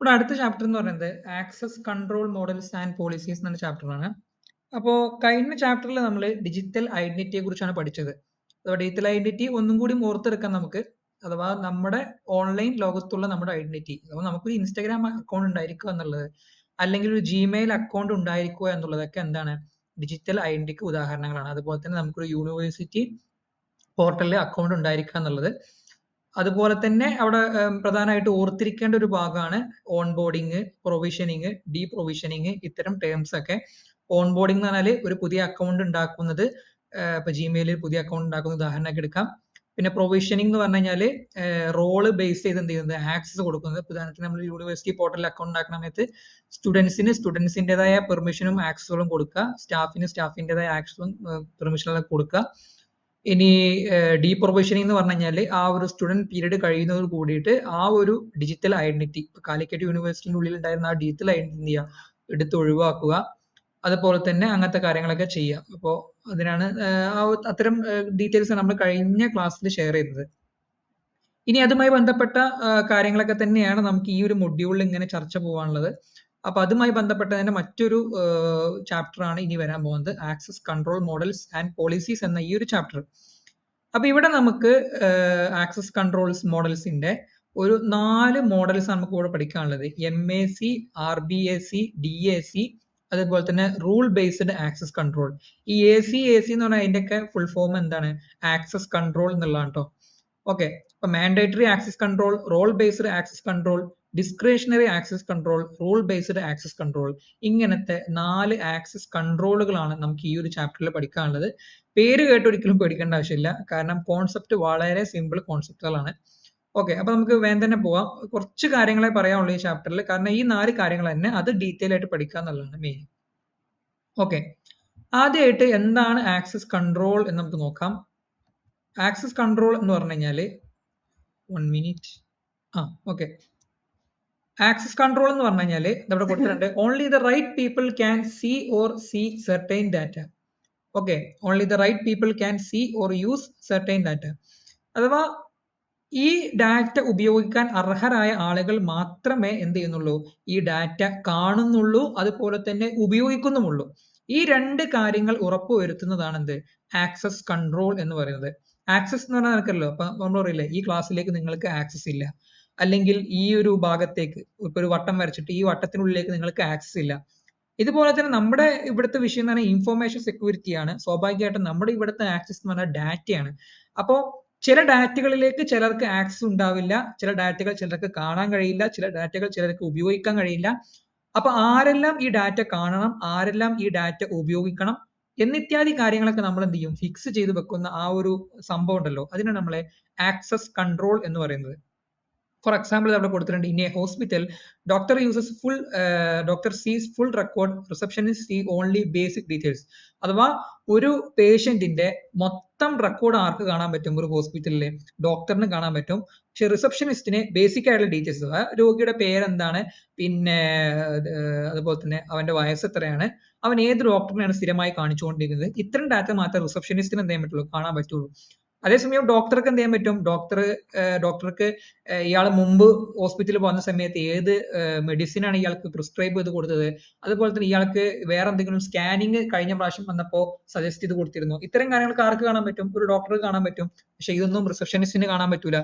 ഇവിടെ അടുത്ത ചാപ്റ്റർ എന്ന് പറയുന്നത് access control models and policies എന്ന ചാപ്റ്ററാണ്. അപ്പോൾ കഴിഞ്ഞ ചാപ്റ്ററിൽ നമ്മൾ ഡിജിറ്റൽ ഐഡന്റിറ്റിയെ കുറിച്ചാണ് പഠിച്ചത്. ഡിജിറ്റൽ ഐഡന്റിറ്റി ഒന്നും കൂടി ഓർത്തെടുക്കാം നമുക്ക്. അഥവാ നമ്മുടെ ഓൺലൈൻ ലോകത്തുള്ള നമ്മുടെ ഐഡന്റിറ്റി. അഥവാ നമുക്കൊരു ഇൻസ്റ്റാഗ്രാം അക്കൗണ്ട് ഉണ്ടായിരിക്കുക എന്നുള്ളത്, അല്ലെങ്കിൽ ഒരു ജിമെയിൽ അക്കൗണ്ട് ഉണ്ടായിരിക്കുക എന്നുള്ളതൊക്കെ എന്താണ്, ഡിജിറ്റൽ ഐഡന്റിറ്റിക്ക് ഉദാഹരണങ്ങളാണ്. അതുപോലെ തന്നെ നമുക്കൊരു യൂണിവേഴ്സിറ്റി പോർട്ടലിൽ അക്കൗണ്ട് ഉണ്ടായിരിക്കുക എന്നുള്ളത്. അതുപോലെ തന്നെ അവിടെ പ്രധാനമായിട്ട് ഓർത്തിരിക്കേണ്ട ഒരു ഭാഗമാണ് onboarding, provisioning, deprovisioning, ഇത്തരം ടേംസ് ഒക്കെ. ഓൺ ബോർഡിംഗ് എന്ന് പറഞ്ഞാൽ ഒരു പുതിയ അക്കൗണ്ട് ഉണ്ടാക്കുന്നത്, ഇപ്പൊ ജിമെയിലിൽ പുതിയ അക്കൗണ്ട് ഉണ്ടാക്കുന്ന ഉദാഹരണമാക്കി എടുക്കാം. പിന്നെ പ്രൊവിഷനിങ് എന്ന് പറഞ്ഞു കഴിഞ്ഞാൽ റോള് ബേസ് ചെയ്ത് എന്ത് ചെയ്യുന്നത്, ആക്സസ് കൊടുക്കുന്നത്. ഉദാഹരണത്തിന് നമ്മൾ യൂണിവേഴ്സിറ്റി പോർട്ടലിൽ അക്കൗണ്ട് ഉണ്ടാക്കുന്ന സമയത്ത് സ്റ്റുഡൻസിൻ്റെതായ പെർമിഷനും ആക്സസുകളും കൊടുക്കുക, സ്റ്റാഫിന് സ്റ്റാഫിൻ്റെതായ ആക്സസും പെർമിഷനും കൊടുക്കുക. ഇനി ഡീ പ്രൊവിഷനിങ് എന്ന് പറഞ്ഞു കഴിഞ്ഞാൽ ആ ഒരു സ്റ്റുഡന്റ് പീരീഡ് കഴിയുന്നതോട് കൂടിയിട്ട് ആ ഒരു ഡിജിറ്റൽ ഐഡന്റിറ്റി, കാലിക്കറ്റ് യൂണിവേഴ്സിറ്റിയുടെ ഉള്ളിൽ ഉണ്ടായിരുന്ന ആ ഡിജിറ്റൽ ഐഡന്റിറ്റി എടുത്ത് ഒഴിവാക്കുക. അതുപോലെ തന്നെ അങ്ങനത്തെ കാര്യങ്ങളൊക്കെ ചെയ്യാം. അപ്പോൾ അതിനാണ് അത്തരം ഡീറ്റെയിൽസ് നമ്മൾ കഴിഞ്ഞ ക്ലാസ്സിൽ ഷെയർ ചെയ്തത്. ഇനി അതുമായി ബന്ധപ്പെട്ട കാര്യങ്ങളൊക്കെ തന്നെയാണ് നമുക്ക് ഈ ഒരു മൊഡ്യൂളിൽ ഇങ്ങനെ ചർച്ച പോകാനുള്ളത്. അപ്പൊ അതുമായി ബന്ധപ്പെട്ട തന്നെ മറ്റൊരു ചാപ്റ്റർ ആണ് ഇനി വരാൻ പോകുന്നത്, access control models and policies എന്ന ഈ ഒരു ചാപ്റ്റർ. അപ്പൊ ഇവിടെ നമുക്ക് ആക്സസ് കൺട്രോൾസ് മോഡൽസിന്റെ ഒരു 4 മോഡൽസ് നമുക്ക് ഇവിടെ പഠിക്കാനുള്ളത്. MAC, RBAC, DAC, അതുപോലെ തന്നെ റൂൾ ബേസ്ഡ് ആക്സസ് കൺട്രോൾ. ഈ AC എന്ന് പറഞ്ഞാൽ അതിന്റെയൊക്കെ ഫുൾ ഫോം എന്താണ്, ആക്സസ് കൺട്രോൾ എന്നുള്ളതാണ് കേട്ടോ. ഓക്കെ, അപ്പൊ mandatory access control, role based access control, discretionary access control, rule based access control, ഇങ്ങനത്തെ 4 ആക്സസ് കൺട്രോളുകളാണ് നമുക്ക് ഈ ഒരു ചാപ്റ്ററിൽ പഠിക്കാനുള്ളത്. പേര് കേട്ട് ഒരിക്കലും പേടിക്കേണ്ട ആവശ്യമില്ല, കാരണം കോൺസെപ്റ്റ് വളരെ സിമ്പിൾ കോൺസെപ്റ്റുകളാണ്. ഓക്കെ, അപ്പൊ നമുക്ക് വേഗം തന്നെ പോവാം. കുറച്ച് കാര്യങ്ങളെ പറയാനുള്ളൂ ഈ ചാപ്റ്ററിൽ, കാരണം ഈ 4 കാര്യങ്ങൾ തന്നെ അത് ഡീറ്റെയിൽ ആയിട്ട് പഠിക്കുക എന്നുള്ളതാണ് മെയിൻ. ഓക്കെ, ആദ്യമായിട്ട് എന്താണ് ആക്സസ് കൺട്രോൾ എന്ന് നമുക്ക് നോക്കാം. ആക്സസ് കൺട്രോൾ എന്ന് പറഞ്ഞു കഴിഞ്ഞാൽ 1 മിനിറ്റ്. ഓക്കെ, ആക്സസ് കൺട്രോൾ എന്ന് പറഞ്ഞു കഴിഞ്ഞാൽ ഇവിടെ കൊടുത്തിട്ടുണ്ട്, only the right people can see or see certain data. Okay, only the right people can see or use certain data. അഥവാ ഈ ഡാറ്റ ഉപയോഗിക്കാൻ അർഹരായ ആളുകൾ മാത്രമേ എന്ത് ചെയ്യുന്നുള്ളൂ, ഈ ഡാറ്റ കാണുന്നുള്ളൂ, അതുപോലെ തന്നെ ഉപയോഗിക്കുന്നുമുള്ളൂ. ഈ 2 കാര്യങ്ങൾ ഉറപ്പുവരുത്തുന്നതാണ് എന്ത്, ആക്സസ് കൺട്രോൾ എന്ന് പറയുന്നത്. ആക്സസ് എന്ന് പറഞ്ഞാൽ നിനക്കല്ലോ, അപ്പൊ നമ്മൾ പറയില്ലേ, ഈ ക്ലാസ്സിലേക്ക് നിങ്ങൾക്ക് ആക്സസ് ഇല്ല, അല്ലെങ്കിൽ ഈ ഒരു ഭാഗത്തേക്ക് ഇപ്പൊ ഒരു വട്ടം വരച്ചിട്ട് ഈ വട്ടത്തിനുള്ളിലേക്ക് നിങ്ങൾക്ക് ആക്സസ് ഇല്ല. ഇതുപോലെ തന്നെ നമ്മുടെ ഇവിടുത്തെ വിഷയം എന്ന് പറഞ്ഞാൽ ഇൻഫോർമേഷൻ സെക്യൂരിറ്റി ആണ്. സ്വാഭാവികമായിട്ടും നമ്മുടെ ഇവിടുത്തെ ആക്സസ് എന്ന് പറഞ്ഞാൽ ഡാറ്റയാണ്. അപ്പോ ചില ഡാറ്റകളിലേക്ക് ചിലർക്ക് ആക്സസ് ഉണ്ടാവില്ല, ചില ഡാറ്റകൾ ചിലർക്ക് കാണാൻ കഴിയില്ല, ചില ഡാറ്റകൾ ചിലർക്ക് ഉപയോഗിക്കാൻ കഴിയില്ല. അപ്പൊ ആരെല്ലാം ഈ ഡാറ്റ കാണണം, ആരെല്ലാം ഈ ഡാറ്റ ഉപയോഗിക്കണം എന്നിത്യാദി കാര്യങ്ങളൊക്കെ നമ്മൾ എന്ത് ചെയ്യും, ഫിക്സ് ചെയ്ത് വെക്കുന്ന ആ ഒരു സംഭവം ഉണ്ടല്ലോ, അതിനാണ് നമ്മളെ ആക്സസ് കൺട്രോൾ എന്ന് പറയുന്നത്. ഫോർ എക്സാമ്പിൾ അവിടെ കൊടുത്തിട്ടുണ്ട്, in a hospital doctor sees full record, receptionist see only basic details. അഥവാ ഒരു പേഷ്യന്റിന്റെ മൊത്തം റെക്കോർഡ് ആർക്ക് കാണാൻ പറ്റും, ഒരു ഹോസ്പിറ്റലിലെ ഡോക്ടറിന് കാണാൻ പറ്റും. പക്ഷെ റിസപ്ഷനിസ്റ്റിന് ബേസിക് ആയിട്ടുള്ള ഡീറ്റെയിൽസ്, രോഗിയുടെ പേരെന്താണ്, പിന്നെ അതുപോലെ തന്നെ അവന്റെ വയസ്സ് എത്രയാണ്, അവൻ ഏത് ഡോക്ടറിനെയാണ് സ്ഥിരമായി കാണിച്ചുകൊണ്ടിരിക്കുന്നത്, ഇത്തരം ഡാറ്റ മാത്രമേ റിസപ്ഷനിസ്റ്റിന് എന്ത് ചെയ്യാൻ പറ്റുള്ളൂ, കാണാൻ പറ്റുള്ളൂ. അതേസമയം ഡോക്ടർക്ക് എന്ത് ചെയ്യാൻ പറ്റും, ഡോക്ടർക്ക് ഇയാൾ മുമ്പ് ഹോസ്പിറ്റലിൽ പോകുന്ന സമയത്ത് ഏത് മെഡിസിൻ ആണ് ഇയാൾക്ക് പ്രിസ്ക്രൈബ് ചെയ്ത് കൊടുത്തത്, അതുപോലെ തന്നെ ഇയാൾക്ക് വേറെ എന്തെങ്കിലും സ്കാനിങ് കഴിഞ്ഞ പ്രാവശ്യം വന്നപ്പോൾ സജസ്റ്റ് ചെയ്ത് കൊടുത്തിരുന്നു, ഇത്തരം കാര്യങ്ങൾക്ക് ആർക്ക് കാണാൻ പറ്റും, ഒരു ഡോക്ടർക്ക് കാണാൻ പറ്റും. പക്ഷെ ഇതൊന്നും റിസപ്ഷനിസ്റ്റിന് കാണാൻ പറ്റൂല.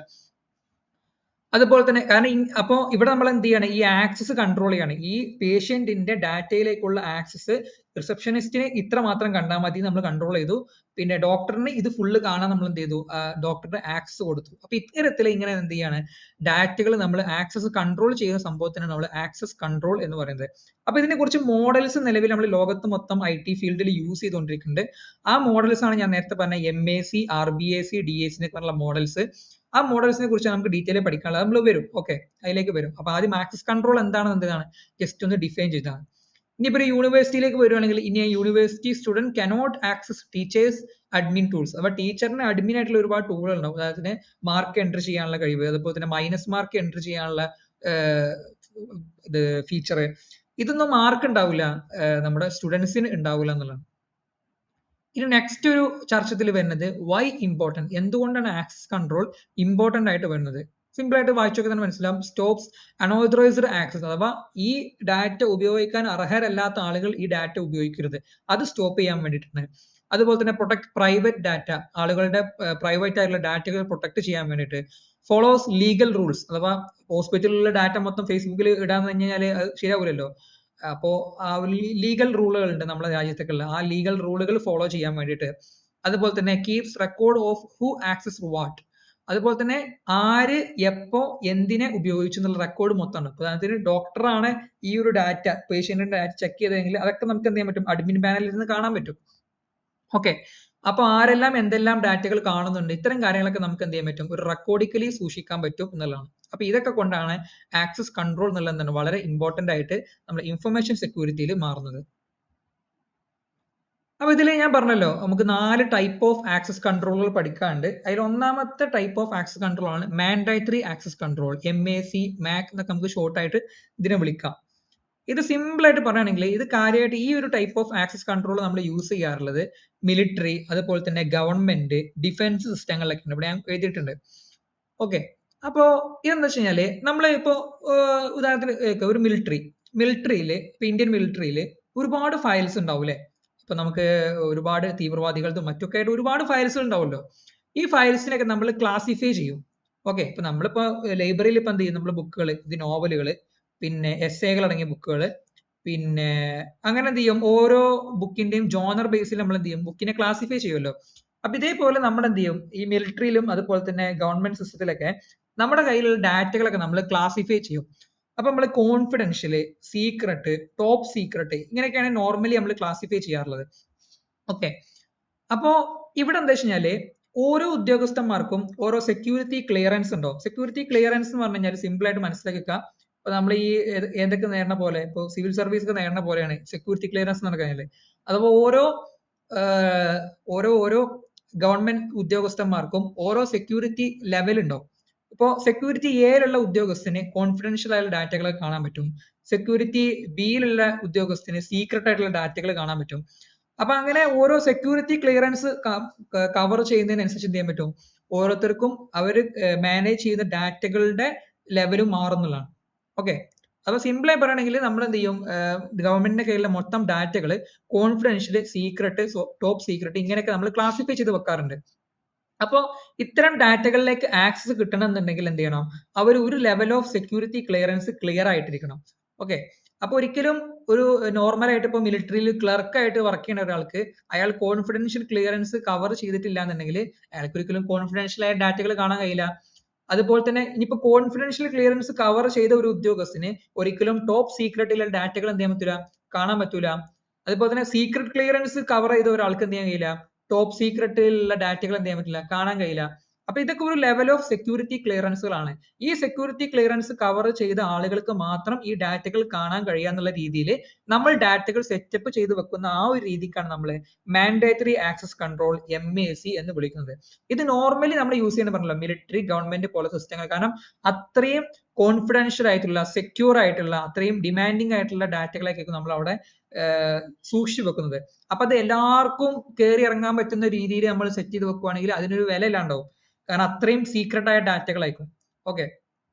അതുപോലെ തന്നെ കാരണം അപ്പോ ഇവിടെ നമ്മൾ എന്ത് ചെയ്യാണ്, ഈ ആക്സസ് കൺട്രോൾ ചെയ്യാണ്. ഈ പേഷ്യന്റിന്റെ ഡാറ്റയിലേക്കുള്ള ആക്സസ് റിസപ്ഷനിസ്റ്റിന് ഇത്ര മാത്രം കണ്ടാൽ മതി, നമ്മൾ കൺട്രോൾ ചെയ്തു. പിന്നെ ഡോക്ടറിന് ഇത് ഫുള്ള് കാണാൻ നമ്മൾ എന്ത് ചെയ്തു, ഡോക്ടറുടെ ആക്സസ് കൊടുത്തു. അപ്പൊ ഇത്തരത്തിൽ ഇങ്ങനെ എന്ത് ചെയ്യാണ്, ഡാറ്റകൾ നമ്മൾ ആക്സസ് കൺട്രോൾ ചെയ്യുന്ന സംഭവത്തിനാണ് നമ്മൾ ആക്സസ് കൺട്രോൾ എന്ന് പറയുന്നത്. അപ്പൊ ഇതിനെ കുറിച്ച് മോഡൽസ് നിലവിൽ നമ്മൾ ലോകത്ത് മൊത്തം IT ഫീൽഡിൽ യൂസ് ചെയ്തുകൊണ്ടിരിക്കുന്നുണ്ട്. ആ മോഡൽസ് ആണ് ഞാൻ നേരത്തെ പറഞ്ഞ MAC, RBAC, DAC എന്നൊക്കെയുള്ള മോഡൽസ്. ആ മോഡൽസിനെ കുറിച്ച് നമുക്ക് ഡീറ്റെയിൽ പഠിക്കാനുള്ളത് നമ്മൾ വരും. ഓക്കെ, അതിലേക്ക് വരും. അപ്പൊ ആദ്യം ആക്സസ് കൺട്രോൾ എന്താണ് ജസ്റ്റ് ഒന്ന് ഡിഫൈൻ ചെയ്താണ്. ഇനിയിപ്പോ ഒരു യൂണിവേഴ്സിറ്റിയിലേക്ക് വരുവാണെങ്കിൽ, ഇനി university student cannot access teachers admin tools. അപ്പൊ ടീച്ചറിന് അഡ്മിൻ ആയിട്ടുള്ള ഒരുപാട് ടൂളുകൾ ഉണ്ടാവും. അതായത് മാർക്ക് എൻട്രി ചെയ്യാനുള്ള കഴിവ്, അതുപോലെ തന്നെ മൈനസ് മാർക്ക് എൻട്രി ചെയ്യാനുള്ള ഫീച്ചർ, ഇതൊന്നും മാർക്ക് ഉണ്ടാവില്ല, നമ്മുടെ സ്റ്റുഡൻസിന് ഉണ്ടാവില്ല എന്നുള്ളതാണ്. ഇനി നെക്സ്റ്റ് ഒരു ചർച്ചത്തിൽ വരുന്നത് വൈ ഇമ്പോർട്ടൻറ്റ്, എന്തുകൊണ്ടാണ് ആക്സസ് കൺട്രോൾ ഇമ്പോർട്ടന്റ് ആയിട്ട് വരുന്നത്. സിമ്പിൾ ആയിട്ട് വായിച്ചൊക്കെ തന്നെ മനസ്സിലാവും. സ്റ്റോപ്സ് അൺഓതറൈസ്ഡ് ആക്സസ്, അഥവാ ഈ ഡാറ്റ ഉപയോഗിക്കാൻ അർഹരല്ലാത്ത ആളുകൾ ഈ ഡാറ്റ ഉപയോഗിക്കരുത്, അത് സ്റ്റോപ്പ് ചെയ്യാൻ വേണ്ടിയിട്ടാണ്. അതുപോലെ തന്നെ പ്രൊട്ടക്ട് പ്രൈവറ്റ് ഡാറ്റ, ആളുകളുടെ പ്രൈവറ്റ് ആയിട്ടുള്ള ഡാറ്റകൾ പ്രൊട്ടക്ട് ചെയ്യാൻ വേണ്ടിയിട്ട്. ഫോളോസ് ലീഗൽ റൂൾസ്, അഥവാ ഹോസ്പിറ്റലിലുള്ള ഡാറ്റ മൊത്തം ഫേസ്ബുക്കിൽ ഇടാന്ന് കഴിഞ്ഞാൽ അത് ശരിയാവില്ലല്ലോ. അപ്പോ ലീഗൽ റൂളുകൾ ഉണ്ട് നമ്മുടെ രാജ്യത്തേക്കുള്ള, ആ ലീഗൽ റൂളുകൾ ഫോളോ ചെയ്യാൻ വേണ്ടിയിട്ട്. അതുപോലെ തന്നെ keeps record of who access what, അതുപോലെ തന്നെ ആര് എപ്പോ എന്തിനെ ഉപയോഗിച്ചു എന്നുള്ള റെക്കോർഡ് മൊത്തമാണ്. ഉദാഹരണത്തിന് ഡോക്ടറാണ് ഈ ഒരു ഡാറ്റ പേഷ്യന്റിന്റെ ഡാറ്റ ചെക്ക് ചെയ്തതെങ്കിൽ അതൊക്കെ നമുക്ക് എന്ത് ചെയ്യാൻ പറ്റും, അഡ്മിൻ പാനലിൽ നിന്ന് കാണാൻ പറ്റും. ഓക്കെ, അപ്പൊ ആരെല്ലാം എന്തെല്ലാം ഡാറ്റകൾ കാണുന്നുണ്ട്, ഇത്തരം കാര്യങ്ങളൊക്കെ നമുക്ക് എന്ത് ചെയ്യാൻ പറ്റും, ഒരു റെക്കോർഡിക്കലി സൂക്ഷിക്കാൻ പറ്റും എന്നുള്ളതാണ്. അപ്പൊ ഇതൊക്കെ കൊണ്ടാണ് ആക്സസ് കൺട്രോൾ എന്നുള്ളത് വളരെ ഇമ്പോർട്ടന്റ് ആയിട്ട് നമ്മൾ ഇൻഫർമേഷൻ സെക്യൂരിറ്റിയിൽ മാറുന്നത്. അപ്പൊ ഇതിൽ ഞാൻ പറഞ്ഞല്ലോ നമുക്ക് 4 ടൈപ്പ് ഓഫ് ആക്സസ് കൺട്രോളുകൾ പഠിക്കാനുണ്ട്. അതിൽ ഒന്നാമത്തെ ടൈപ്പ് ഓഫ് ആക്സസ് കൺട്രോൾ ആണ് mandatory access control, MAC, MAC എന്നൊക്കെ നമുക്ക് ഷോർട്ട് ആയിട്ട് ഇതിനെ വിളിക്കാം. ഇത് സിമ്പിൾ ആയിട്ട് പറയുകയാണെങ്കിൽ ഇത് കാര്യമായിട്ട് ഈ ഒരു ടൈപ്പ് ഓഫ് ആക്സസ് കൺട്രോൾ നമ്മൾ യൂസ് ചെയ്യാറുള്ളത് മിലിറ്ററി, അതുപോലെ തന്നെ ഗവൺമെന്റ്, ഡിഫൻസ് സിസ്റ്റങ്ങളിലൊക്കെ ഉണ്ട്. ഇവിടെ ഞാൻ എഴുതിയിട്ടുണ്ട്. ഓക്കെ, അപ്പോ ഇതെന്താ വെച്ച് കഴിഞ്ഞാല് നമ്മൾ ഇപ്പോ ഉദാഹരണത്തിന് ഒരു മിലിറ്ററിയില് ഇപ്പൊ ഇന്ത്യൻ മിലിറ്ററിയില് ഒരുപാട് ഫയൽസ് ഉണ്ടാവും അല്ലെ. ഇപ്പൊ നമുക്ക് ഒരുപാട് തീവ്രവാദികളതും മറ്റൊക്കെ ആയിട്ട് ഒരുപാട് ഫയൽസ് ഉണ്ടാവുമല്ലോ. ഈ ഫയൽസിനൊക്കെ നമ്മൾ ക്ലാസിഫൈ ചെയ്യും. ഓക്കെ, ഇപ്പൊ നമ്മളിപ്പോ ലൈബ്രറിയിൽ ഇപ്പൊ എന്ത് ചെയ്യും, നമ്മൾ ബുക്കുകൾ, ഇത് നോവലുകള്, പിന്നെ എസ്സേകൾ അടങ്ങിയ ബുക്കുകൾ, പിന്നെ അങ്ങനെ എന്ത് ചെയ്യും, ഓരോ ബുക്കിന്റെയും ജോണർ ബേസിൽ നമ്മൾ എന്ത് ചെയ്യും, ബുക്കിനെ ക്ലാസിഫൈ ചെയ്യുമല്ലോ. അപ്പൊ ഇതേപോലെ നമ്മൾ എന്ത് ചെയ്യും, ഈ മിലിറ്ററിയിലും അതുപോലെ തന്നെ ഗവൺമെന്റ് സിസ്റ്റത്തിലൊക്കെ നമ്മുടെ കയ്യിലുള്ള ഡാറ്റകളൊക്കെ നമ്മൾ ക്ലാസിഫൈ ചെയ്യും. അപ്പൊ നമ്മൾ കോൺഫിഡൻഷ്യല്, സീക്രട്ട്, ടോപ്പ് സീക്രട്ട്, ഇങ്ങനെയൊക്കെയാണ് നോർമലി നമ്മൾ ക്ലാസിഫൈ ചെയ്യാറുള്ളത്. ഓക്കെ, അപ്പോ ഇവിടെ എന്താ വെച്ച് കഴിഞ്ഞാല് ഓരോ ഉദ്യോഗസ്ഥന്മാർക്കും ഓരോ സെക്യൂരിറ്റി ക്ലിയറൻസ് ഉണ്ടോ. സെക്യൂരിറ്റി ക്ലിയറൻസ് എന്ന് പറഞ്ഞു കഴിഞ്ഞാൽ സിമ്പിൾ ആയിട്ട് മനസ്സിലാക്കുക, ഇപ്പൊ നമ്മൾ ഈ ഏതൊക്കെ നേടണ പോലെ, ഇപ്പൊ സിവിൽ സർവീസ് ഒക്കെ നേടണ പോലെയാണ് സെക്യൂരിറ്റി ക്ലിയറൻസ് എന്ന് പറഞ്ഞു കഴിഞ്ഞാൽ. അഥവാ ഓരോ ഗവൺമെന്റ് ഉദ്യോഗസ്ഥന്മാർക്കും ഓരോ സെക്യൂരിറ്റി ലെവൽ ഉണ്ടാവും. ഇപ്പോ സെക്യൂരിറ്റി എയിലുള്ള ഉദ്യോഗസ്ഥന് കോൺഫിഡൻഷ്യൽ ആയിട്ടുള്ള ഡാറ്റകൾ കാണാൻ പറ്റും, സെക്യൂരിറ്റി ബിയിലുള്ള ഉദ്യോഗസ്ഥന് സീക്രട്ട് ആയിട്ടുള്ള ഡാറ്റകൾ കാണാൻ പറ്റും. അപ്പൊ അങ്ങനെ ഓരോ സെക്യൂരിറ്റി ക്ലിയറൻസ് കവർ ചെയ്യുന്നതിനനുസരിച്ച് എന്ത് ചെയ്യാൻ പറ്റും, ഓരോരുത്തർക്കും അവർ മാനേജ് ചെയ്യുന്ന ഡാറ്റകളുടെ ലെവലും മാറുന്നതാണ്. ഓക്കെ, അപ്പൊ സിമ്പിൾ ആയി പറയുകയാണെങ്കിൽ നമ്മൾ എന്ത് ചെയ്യും, ഗവൺമെന്റിന്റെ കയ്യിലുള്ള മൊത്തം ഡാറ്റകൾ കോൺഫിഡൻഷ്യൽ, സീക്രട്ട്, ടോപ്പ് സീക്രട്ട് ഇങ്ങനെയൊക്കെ നമ്മൾ ക്ലാസിഫൈ ചെയ്ത് വെക്കാറുണ്ട്. അപ്പോ ഇത്തരം ഡാറ്റകളിലേക്ക് ആക്സസ് കിട്ടണം എന്നുണ്ടെങ്കിൽ എന്ത് ചെയ്യണം, അവർ ഒരു level of security clearance clear ആയിട്ടിരിക്കണം. ഓക്കെ, അപ്പൊ ഒരിക്കലും ഒരു നോർമൽ ആയിട്ട് ഇപ്പൊ മിലിറ്ററിയിൽ ക്ലർക്ക് ആയിട്ട് വർക്ക് ചെയ്യുന്ന ഒരാൾക്ക് അയാൾ കോൺഫിഡൻഷ്യൽ ക്ലിയറൻസ് കവർ ചെയ്തിട്ടില്ല എന്നുണ്ടെങ്കിൽ അയാൾക്ക് ഒരിക്കലും കോൺഫിഡൻഷ്യൽ ആയ ഡാറ്റകൾ കാണാൻ കഴിയില്ല. അതുപോലെ തന്നെ ഇനിയിപ്പോ കോൺഫിഡൻഷ്യൽ ക്ലിയറൻസ് കവർ ചെയ്ത ഒരു ഉദ്യോഗസ്ഥന് ഒരിക്കലും ടോപ്പ് സീക്രട്ടിലെ ഡാറ്റകൾ എന്ത് ചെയ്യാൻ പറ്റൂല, കാണാൻ പറ്റൂല. അതുപോലെ തന്നെ സീക്രട്ട് ക്ലിയറൻസ് കവർ ചെയ്ത ഒരാൾക്ക് എന്ത് ചെയ്യാൻ കഴിയില്ല, ടോപ്പ് സീക്രട്ടിലുള്ള ഡാറ്റകൾ എന്ത് ചെയ്യാൻ പറ്റില്ല, കാണാൻ കഴിയില്ല. അപ്പൊ ഇതൊക്കെ ഒരു ലെവൽ ഓഫ് സെക്യൂരിറ്റി ക്ലിയറൻസുകളാണ്. ഈ സെക്യൂരിറ്റി ക്ലിയറൻസ് കവർ ചെയ്ത ആളുകൾക്ക് മാത്രം ഈ ഡാറ്റകൾ കാണാൻ കഴിയാന്നുള്ള രീതിയിൽ നമ്മൾ ഡാറ്റകൾ സെറ്റപ്പ് ചെയ്ത് വെക്കുന്ന ആ ഒരു രീതിക്കാണ് നമ്മൾ മാൻഡേറ്ററി ആക്സസ് കൺട്രോൾ, MAC എന്ന് വിളിക്കുന്നത്. ഇത് നോർമലി നമ്മൾ യൂസ് ചെയ്യുന്ന പറഞ്ഞല്ലോ മിലിറ്ററി, ഗവൺമെന്റ് പോലെ സിസ്റ്റങ്ങൾ, കാരണം അത്രയും കോൺഫിഡൻഷ്യൽ ആയിട്ടുള്ള, സെക്യൂർ ആയിട്ടുള്ള, അത്രയും ഡിമാൻഡിങ് ആയിട്ടുള്ള ഡാറ്റകളൊക്കെ നമ്മൾ അവിടെ സൂക്ഷിച്ചു വെക്കുന്നത്. അപ്പൊ അത് എല്ലാവർക്കും കയറി ഇറങ്ങാൻ പറ്റുന്ന രീതിയിൽ നമ്മൾ സെറ്റ് ചെയ്ത് വെക്കുവാണെങ്കിൽ അതിനൊരു വില ഇല്ലാണ്ടാവും, കാരണം അത്രയും സീക്രട്ട് ആയ ഡാറ്റകളായിരിക്കും. ഓക്കെ,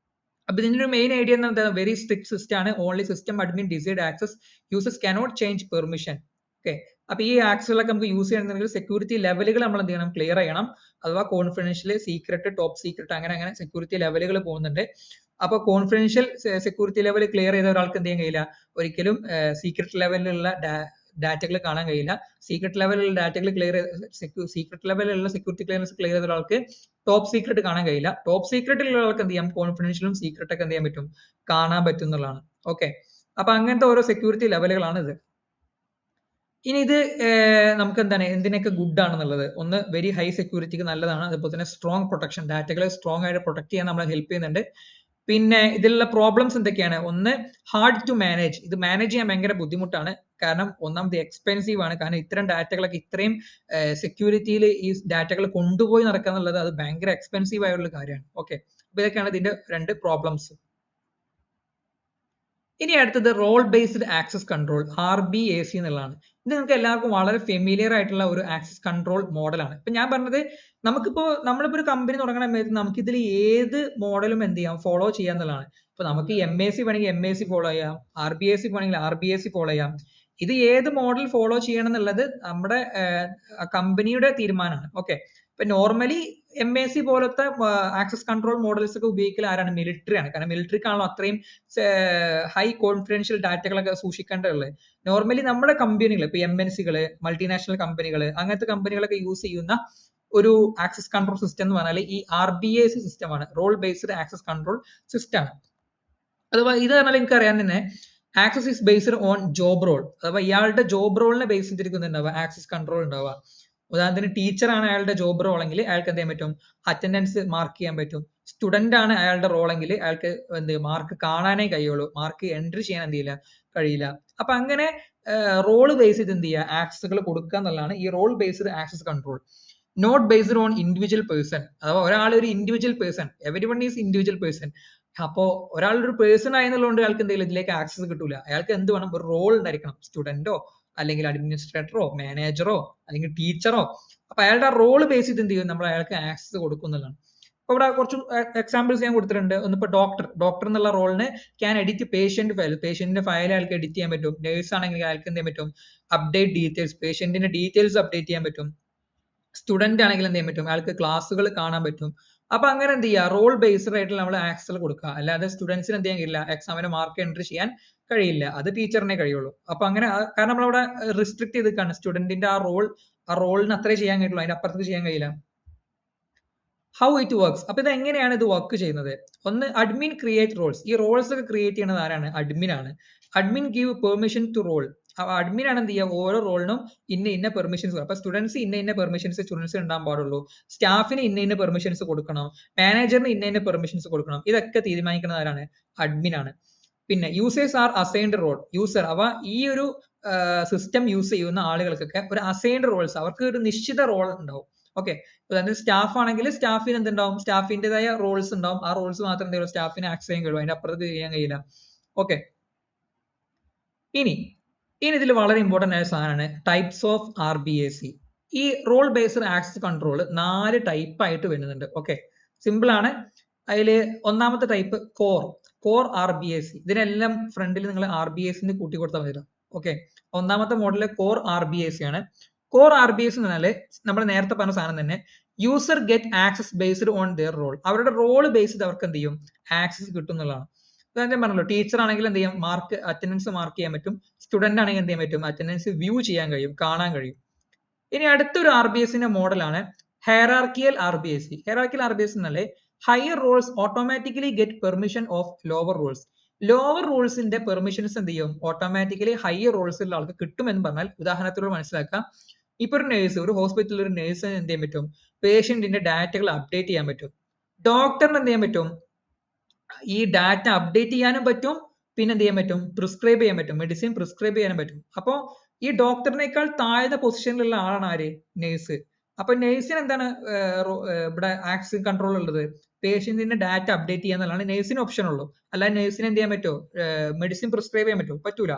അപ്പൊ ഇതിന്റെ ഒരു മെയിൻ ഐഡിയ എന്താ, വെരി സ്ട്രിക്ട് സിസ്റ്റം ആണ്. Only system admin decide access, users cannot change permission. Okay, അപ്പൊ ഈ ആക്സസുകളൊക്കെ നമുക്ക് യൂസ് ചെയ്യണമെങ്കിൽ സെക്യൂരിറ്റി ലെവലുകൾ നമ്മൾ എന്ത് ചെയ്യണം, ക്ലിയർ ചെയ്യണം. അഥവാ കോൺഫിഡൻഷ്യൽ, സീക്രട്ട്, ടോപ്പ് സീക്രട്ട്, അങ്ങനെ സെക്യൂരിറ്റി ലെവലുകൾ പോകുന്നുണ്ട്. അപ്പൊ കോൺഫിഡൻഷ്യൽ സെക്യൂരിറ്റി ലെവൽ ക്ലിയർ ചെയ്ത ഒരാൾക്ക് എന്ത് ചെയ്യാൻ കഴിയില്ല, ഒരിക്കലും സീക്രട്ട് ലെവലിലുള്ള ഡാറ്റകൾ കാണാൻ കഴിയില്ല. സീക്രട്ട് ലെവലിലുള്ള ഡാറ്റകൾ സീക്രട്ട് ലെവലിലുള്ള സെക്യൂരിറ്റി ക്ലിയറൻസ് ക്ലിയർ ചെയ്ത ഒരാൾക്ക് ടോപ്പ് സീക്രട്ട് കാണാൻ കഴിയില്ല. ടോപ്പ് സീക്രട്ടിലുള്ള ആൾക്ക് എന്ത് ചെയ്യാം, കോൺഫിഡൻഷ്യലും സീക്രട്ട് ഒക്കെ എന്ത് ചെയ്യാൻ പറ്റും, കാണാൻ പറ്റും എന്നുള്ളതാണ്. ഓക്കെ, അപ്പൊ അങ്ങനത്തെ ഓരോ സെക്യൂരിറ്റി ലെവലുകളാണ് ഇത്. ഇനി ഇത് നമുക്ക് എന്താണ്, എന്തിനൊക്കെ ഗുഡ് ആണെന്നുള്ളത്, ഒന്ന് വെരി ഹൈ സെക്യൂരിറ്റിക്ക് നല്ലതാണ്. അതുപോലെ തന്നെ സ്ട്രോങ് പ്രൊട്ടക്ഷൻ, ഡാറ്റകളെ സ്ട്രോങ് ആയിട്ട് പ്രൊട്ടക്ട് ചെയ്യാൻ നമ്മളെ ഹെൽപ്പ് ചെയ്യുന്നുണ്ട്. പിന്നെ ഇതിലുള്ള പ്രോബ്ലംസ് എന്തൊക്കെയാണ്, ഒന്ന് ഹാർഡ് ടു മാനേജ്, ഇത് മാനേജ് ചെയ്യാൻ ഭയങ്കര ബുദ്ധിമുട്ടാണ്. കാരണം ഒന്നാമത് എക്സ്പെൻസീവ് ആണ്, കാരണം ഇത്തരം ഡാറ്റകളൊക്കെ ഇത്രയും സെക്യൂരിറ്റിയിൽ ഈ ഡാറ്റകൾ കൊണ്ടുപോയി നടക്കുക എന്നുള്ളത് അത് ഭയങ്കര എക്സ്പെൻസീവ് ആയുള്ള കാര്യമാണ്. ഓക്കെ, അപ്പൊ ഇതൊക്കെയാണ് ഇതിന്റെ 2 പ്രോബ്ലംസ്. ഇനി അടുത്തത് role based access control RBAC എന്നുള്ളതാണ്. ഇത് നിങ്ങൾക്ക് എല്ലാവർക്കും വളരെ ഫെമിലിയർ ആയിട്ടുള്ള ഒരു ആക്സസ് കൺട്രോൾ മോഡലാണ്. ഇപ്പൊ ഞാൻ പറഞ്ഞത് നമ്മളിപ്പോ ഒരു കമ്പനി തുടങ്ങുന്ന സമയത്ത് നമുക്ക് ഇതിൽ ഏത് മോഡലും എന്ത് ചെയ്യാം, ഫോളോ ചെയ്യാം എന്നുള്ളതാണ്. ഇപ്പൊ നമുക്ക് MAC വേണമെങ്കിൽ MAC ഫോളോ ചെയ്യാം, RBAC വേണമെങ്കിൽ RBAC ഫോളോ ചെയ്യാം. ഇത് ഏത് മോഡൽ ഫോളോ ചെയ്യണം എന്നുള്ളത് നമ്മുടെ കമ്പനിയുടെ തീരുമാനമാണ്. ഓക്കെ, ഇപ്പൊ നോർമലി MAC പോലത്തെ ആക്സസ് കൺട്രോൾ മോഡൽസ് ഒക്കെ ഉപയോഗിക്കൽ ആരാണ്? മിലിറ്ററി ആണ്. കാരണം മിലിറ്ററിക്കാണല്ലോ അത്രയും ഹൈ കോൺഫിഡൻഷ്യൽ ഡാറ്റകളൊക്കെ സൂക്ഷിക്കേണ്ടതുള്ളത്. നോർമലി നമ്മുടെ കമ്പനികൾ, ഇപ്പൊ MNCകള്, മൾട്ടിനാഷണൽ കമ്പനികൾ, അങ്ങനത്തെ കമ്പനികളൊക്കെ യൂസ് ചെയ്യുന്ന ഒരു ആക്സസ് കൺട്രോൾ സിസ്റ്റം എന്ന് പറഞ്ഞാൽ ഈ RBAC സിസ്റ്റം ആണ്, role based access control system ആണ്. അഥവാ ഇത് പറഞ്ഞാൽ എനിക്ക് അറിയാൻ തന്നെ access is based on job role. അഥവാ ഇയാളുടെ ജോബ് റോളിനെ ബേസ് ചെയ്തിരിക്കുന്നുണ്ടാവുക ആക്സസ് കൺട്രോൾ ഉണ്ടാവുക. ഉദാഹരണത്തിന് ടീച്ചർ ആണ് അയാളുടെ ജോബ് റോൾ എങ്കിൽ അയാൾക്ക് എന്ത് ചെയ്യാൻ പറ്റും? അറ്റൻഡൻസ് മാർക്ക് ചെയ്യാൻ പറ്റും. സ്റ്റുഡന്റ് ആണ് അയാളുടെ റോൾ എങ്കിൽ അയാൾക്ക് മാർക്ക് കാണാനേ കഴിയുള്ളൂ, മാർക്ക് എൻട്രി ചെയ്യാൻ എന്ത് ചെയ്യില്ല, കഴിയില്ല. അപ്പൊ അങ്ങനെ റോള് ബേസ് ചെയ്ത് എന്ത് ചെയ്യുക, ആക്സസുകൾ കൊടുക്കുക എന്നുള്ളതാണ് ഈ role based access control. Not based on individual person. അഥവാ ഒരാൾ ഒരു individual person, everyone is individual person. അപ്പോ ഒരാളൊരു പേഴ്സൺ ആയെന്നുള്ളതുകൊണ്ട് അയാൾക്ക് എന്തെങ്കിലും ഇതിലേക്ക് ആക്സസ് കിട്ടൂല. അയാൾക്ക് എന്ത് വേണം? ഒരു റോൾ ഉണ്ടായിരിക്കണം. സ്റ്റുഡന്റോ അല്ലെങ്കിൽ അഡ്മിനിസ്ട്രേറ്ററോ മാനേജറോ അല്ലെങ്കിൽ ടീച്ചറോ. അപ്പൊ അയാളുടെ ആ റോൾ ബേസ് ചെയ്ത് എന്ത് ചെയ്യും, നമ്മൾ അയാൾക്ക് ആക്സസ് കൊടുക്കുന്നതാണ്. അപ്പൊ ഇവിടെ കുറച്ച് എക്സാമ്പിൾസ് ഞാൻ കൊടുത്തിട്ടുണ്ട്. ഒന്നിപ്പോ ഡോക്ടർ എന്നുള്ള റോളിന് ക്യാൻ എഡിറ്റ് പേഷ്യന്റ് ഫയൽ. പേഷ്യന്റിന്റെ ഫയൽ അയാൾക്ക് എഡിറ്റ് ചെയ്യാൻ പറ്റും. നേഴ്സ് ആണെങ്കിൽ അയാൾക്ക് എന്ത് ചെയ്യാൻ പറ്റും? അപ്ഡേറ്റ് ഡീറ്റെയിൽസ്, പേഷ്യന്റിന്റെ ഡീറ്റെയിൽസ് അപ്ഡേറ്റ് ചെയ്യാൻ പറ്റും. സ്റ്റുഡന്റ് ആണെങ്കിൽ എന്ത് ചെയ്യാൻ പറ്റും? അയാൾക്ക് ക്ലാസ്സുകൾ കാണാൻ പറ്റും. അപ്പൊ അങ്ങനെ എന്ത് ചെയ്യുക, റോൾ ബേസ്ഡ് ആയിട്ട് നമ്മൾ ആക്സസ് കൊടുക്കുക. അല്ലാതെ സ്റ്റുഡൻസിന് എന്ത് ചെയ്യാൻ കഴിയില്ല, എക്സാമിന് മാർക്ക് എൻട്രി ചെയ്യാൻ കഴിയില്ല. അത് ടീച്ചറിനെ കഴിയുള്ളൂ. അപ്പൊ അങ്ങനെ കാരണം നമ്മളവിടെ റിസ്ട്രിക്ട് ചെയ്തിട്ടാണ് സ്റ്റുഡന്റിന്റെ ആ റോളിന് അത്രേ ചെയ്യാൻ കഴിയുള്ളൂ, അതിന്റെ അപ്പുറത്തേക്ക് ചെയ്യാൻ കഴിയില്ല. How it works. അപ്പൊ ഇത് എങ്ങനെയാണ് ഇത് വർക്ക് ചെയ്യുന്നത്? ഒന്ന്, അഡ്മിൻ ക്രിയേറ്റ് റോൾസ്. ഈ റോൾസ് ഒക്കെ ക്രിയേറ്റ് ചെയ്യുന്നത് ആരാണ്? അഡ്മിൻ ആണ്. Admin give permission to role. Admin ആണ് എന്ത് ചെയ്യുക, ഓരോ റോളിനും ഇന്ന പെർമിഷൻസ്. അപ്പൊ സ്റ്റുഡൻസ് ഇന്ന പെർമിഷൻസ് സ്റ്റുഡൻസ് ഉണ്ടാകാൻ പാടുള്ളൂ. സ്റ്റാഫിന് ഇന്ന പെർമിഷൻസ് കൊടുക്കണം. മാനേജറിന് ഇന്ന പെർമിഷൻസ് കൊടുക്കണം. ഇതൊക്കെ തീരുമാനിക്കുന്നത് ആരാണ്? അഡ്മിൻ ആണ്. പിന്നെ users are assigned role. User അവ ഈ ഒരു സിസ്റ്റം യൂസ് ചെയ്യുന്ന ആളുകൾക്കൊക്കെ ഒരു അസൈൻഡ് റോൾസ്, അവർക്ക് ഒരു നിശ്ചിത റോൾ ഉണ്ടാവും. ഓക്കെ, അതായത് സ്റ്റാഫ് ആണെങ്കിൽ സ്റ്റാഫിന് എന്തുണ്ടാവും? സ്റ്റാഫിന്റേതായ റോൾസ് ഉണ്ടാവും. ആ റോൾസ് മാത്രം എന്ത് ചെയ്യുള്ളൂ, സ്റ്റാഫിന് ആക്സസ് ചെയ്യാൻ കഴിയും, അതിന്റെ അപ്പുറത്ത് ചെയ്യാൻ കഴിയില്ല. ഓക്കെ, ഇനി ഇതിൽ വളരെ ഇമ്പോർട്ടന്റ് ആയ സാധനമാണ് ടൈപ്സ് ഓഫ് RBAC. ഈ role based access control 4 type ആയിട്ട് വരുന്നുണ്ട്. ഓക്കെ, സിമ്പിൾ ആണ്. അതിൽ ഒന്നാമത്തെ ടൈപ്പ് കോർ RBAC. ഇതിനെല്ലാം ഫ്രണ്ടിൽ നിങ്ങൾ RBAC കൂട്ടി കൊടുത്താൽ മതി. ഓക്കെ, ഒന്നാമത്തെ മോഡല് കോർ RBAC ആണ്. കോർ RBAC എന്ന് പറഞ്ഞാല് നമ്മൾ നേരത്തെ പറഞ്ഞ സാധനം തന്നെ, user get access based on their role. അവരുടെ റോൾ ബേസ് ചെയ്ത് അവർക്ക് എന്ത് ചെയ്യും, ആക്സസ് കിട്ടും എന്നുള്ളതാണ്. ഞാൻ പറഞ്ഞല്ലോ, ടീച്ചർ ആണെങ്കിൽ എന്ത് ചെയ്യും, അറ്റൻഡൻസ് മാർക്ക് ചെയ്യാൻ പറ്റും. സ്റ്റുഡന്റ് ആണെങ്കിൽ എന്ത് ചെയ്യാൻ പറ്റും, അറ്റൻഡൻസ് വ്യൂ ചെയ്യാൻ കഴിയും, കാണാൻ കഴിയും. ഇനി അടുത്തൊരു RBACന്റെ മോഡലാണ് ഹൈറാർക്കിയൽ RBAC. ഹൈറാർക്കിയൽ RBAC എന്നാല് higher roles automatically get permission of lower roles. Lower റോൾസിന്റെ പെർമിഷൻസ് എന്ത് ചെയ്യും, ഓട്ടോമാറ്റിക്കലി ഹയർ റോൾസിലുള്ള ആൾക്ക് കിട്ടുമെന്ന് പറഞ്ഞാൽ ഉദാഹരണത്തിലൂടെ മനസ്സിലാക്കാം. ഇപ്പൊ ഒരു നേഴ്സ്, ഒരു ഹോസ്പിറ്റലിൽ ഒരു നേഴ്സിന് എന്ത് ചെയ്യാൻ പറ്റും, പേഷ്യന്റിന്റെ ഡാറ്റകൾ അപ്ഡേറ്റ് ചെയ്യാൻ പറ്റും. ഡോക്ടറിന് എന്ത് ചെയ്യാൻ പറ്റും, ഈ ഡാറ്റ അപ്ഡേറ്റ് ചെയ്യാനും പറ്റും. പിന്നെ എന്ത് ചെയ്യാൻ പറ്റും, പ്രിസ്ക്രൈബ് ചെയ്യാൻ പറ്റും, മെഡിസിൻ പ്രിസ്ക്രൈബ് ചെയ്യാനും പറ്റും. അപ്പോ ഈ ഡോക്ടറിനേക്കാൾ താഴ്ന്ന പൊസിഷനിലുള്ള ആളാണ് ആര്, നേഴ്സ്. അപ്പൊ നേഴ്സിന് എന്താണ് ഇവിടെ ആക്സസ് കൺട്രോൾ ഉള്ളത്, പേഷ്യന്റിന്റെ ഡാറ്റ അപ്ഡേറ്റ് ചെയ്യാന്നുള്ളതാണ് നേഴ്സിന് ഓപ്ഷൻ ഉള്ളൂ. അല്ലാതെ നേഴ്സിന് എന്ത് ചെയ്യാൻ പറ്റുമോ, മെഡിസിൻ പ്രിസ്ക്രൈബ് ചെയ്യാൻ പറ്റുമോ, പറ്റൂല.